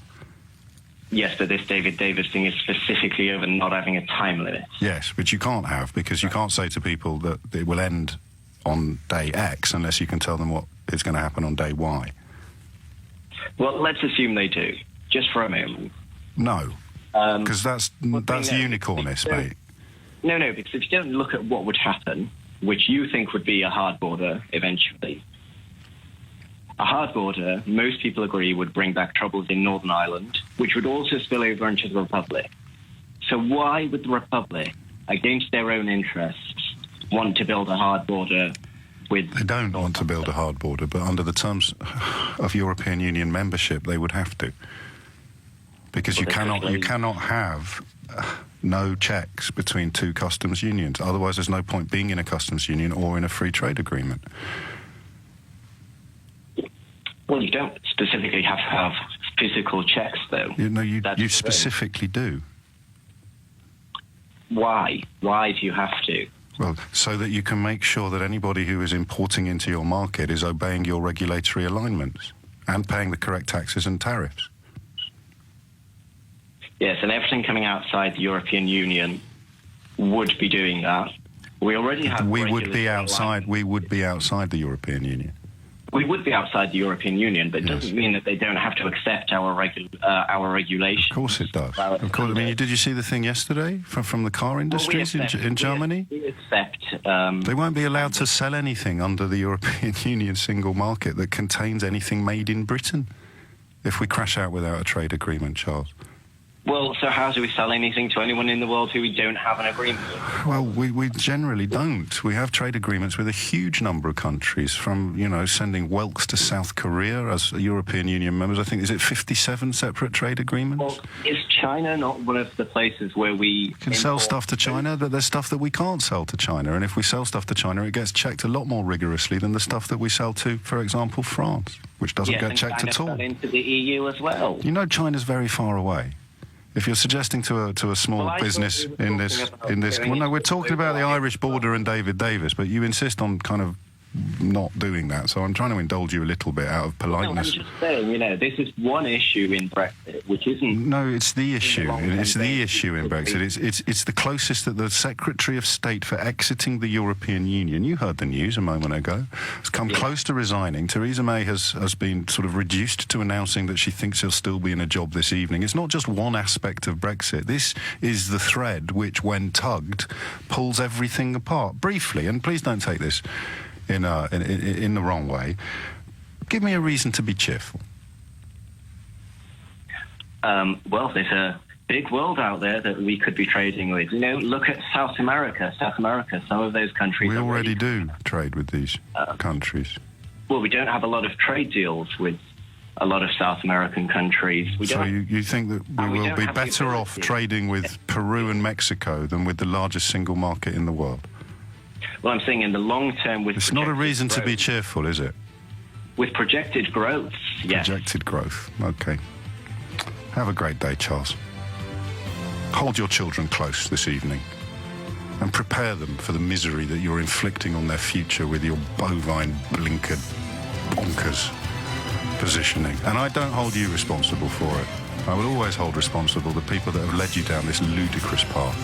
Yes, but this David Davis thing is specifically over not having a time limit. Yes, which you can't have, because you can't say to people that it will end on day X unless you can tell them what is going to happen on day Y. Well, let's assume they do, just for a moment. No, because that's unicornist, mate. No, because if you don't look at what would happen, which you think would be a hard border eventually, a hard border, most people agree, would bring back troubles in Northern Ireland, which would also spill over into the Republic. So why would the Republic, against their own interests, want to build a hard border with... They don't want to build a hard border, but under the terms of European Union membership, they would have to. Because you cannot have no checks between two customs unions. Otherwise, there's no point being in a customs union or in a free trade agreement. Well, you don't specifically have to have physical checks, though. You specifically do. Why? Why do you have to? Well, so that you can make sure that anybody who is importing into your market is obeying your regulatory alignments and paying the correct taxes and tariffs. Yes, and everything coming outside the European Union would be doing that. We already have... We would be outside the European Union. We would be outside the European Union, but it doesn't mean that they don't have to accept our regulations. Of course it does. Of course. I mean, did you see the thing yesterday from the car industries in Germany? We accept... they won't be allowed to sell anything under the European Union single market that contains anything made in Britain if we crash out without a trade agreement, Charles. Well, so how do we sell anything to anyone in the world who we don't have an agreement with? Well, we generally don't. We have trade agreements with a huge number of countries, from, sending whelks to South Korea as European Union members. I think, is it 57 separate trade agreements? Well, is China not one of the places where we can sell stuff to China, but there's stuff that we can't sell to China. And if we sell stuff to China, it gets checked a lot more rigorously than the stuff that we sell to, for example, France, which doesn't get checked at all. Into the EU as well. China's very far away. If you're suggesting to a small business in this, well, no, we're talking about the Irish border and David Davis, but you insist on kind of not doing that. So I'm trying to indulge you a little bit out of No, I'm politeness. just saying, this is one issue in Brexit, which isn't... No, it's the issue. long-term It's the basis. issue in Brexit. It's the closest that the Secretary of State for exiting the European Union, you heard the news a moment ago, has come close to resigning. Theresa May has been sort of reduced to announcing that she thinks she'll still be in a job this evening. It's not just one aspect of Brexit. This is the thread which, when tugged, pulls everything apart. Briefly, and please don't take this in the wrong way, give me a reason to be cheerful. Well, there's a big world out there that we could be trading with. Look at South America. Some of those countries... We already do trade with these countries. Well, we don't have a lot of trade deals with a lot of South American countries. So you think that we will be better off trading with Peru and Mexico than with the largest single market in the world? Well, I'm saying in the long term with... It's not a reason to be cheerful, is it? With projected growth, yes. Projected growth, okay. Have a great day, Charles. Hold your children close this evening and prepare them for the misery that you're inflicting on their future with your bovine, blinkered, bonkers positioning. And I don't hold you responsible for it. I will always hold responsible the people that have led you down this ludicrous path.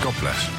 God bless.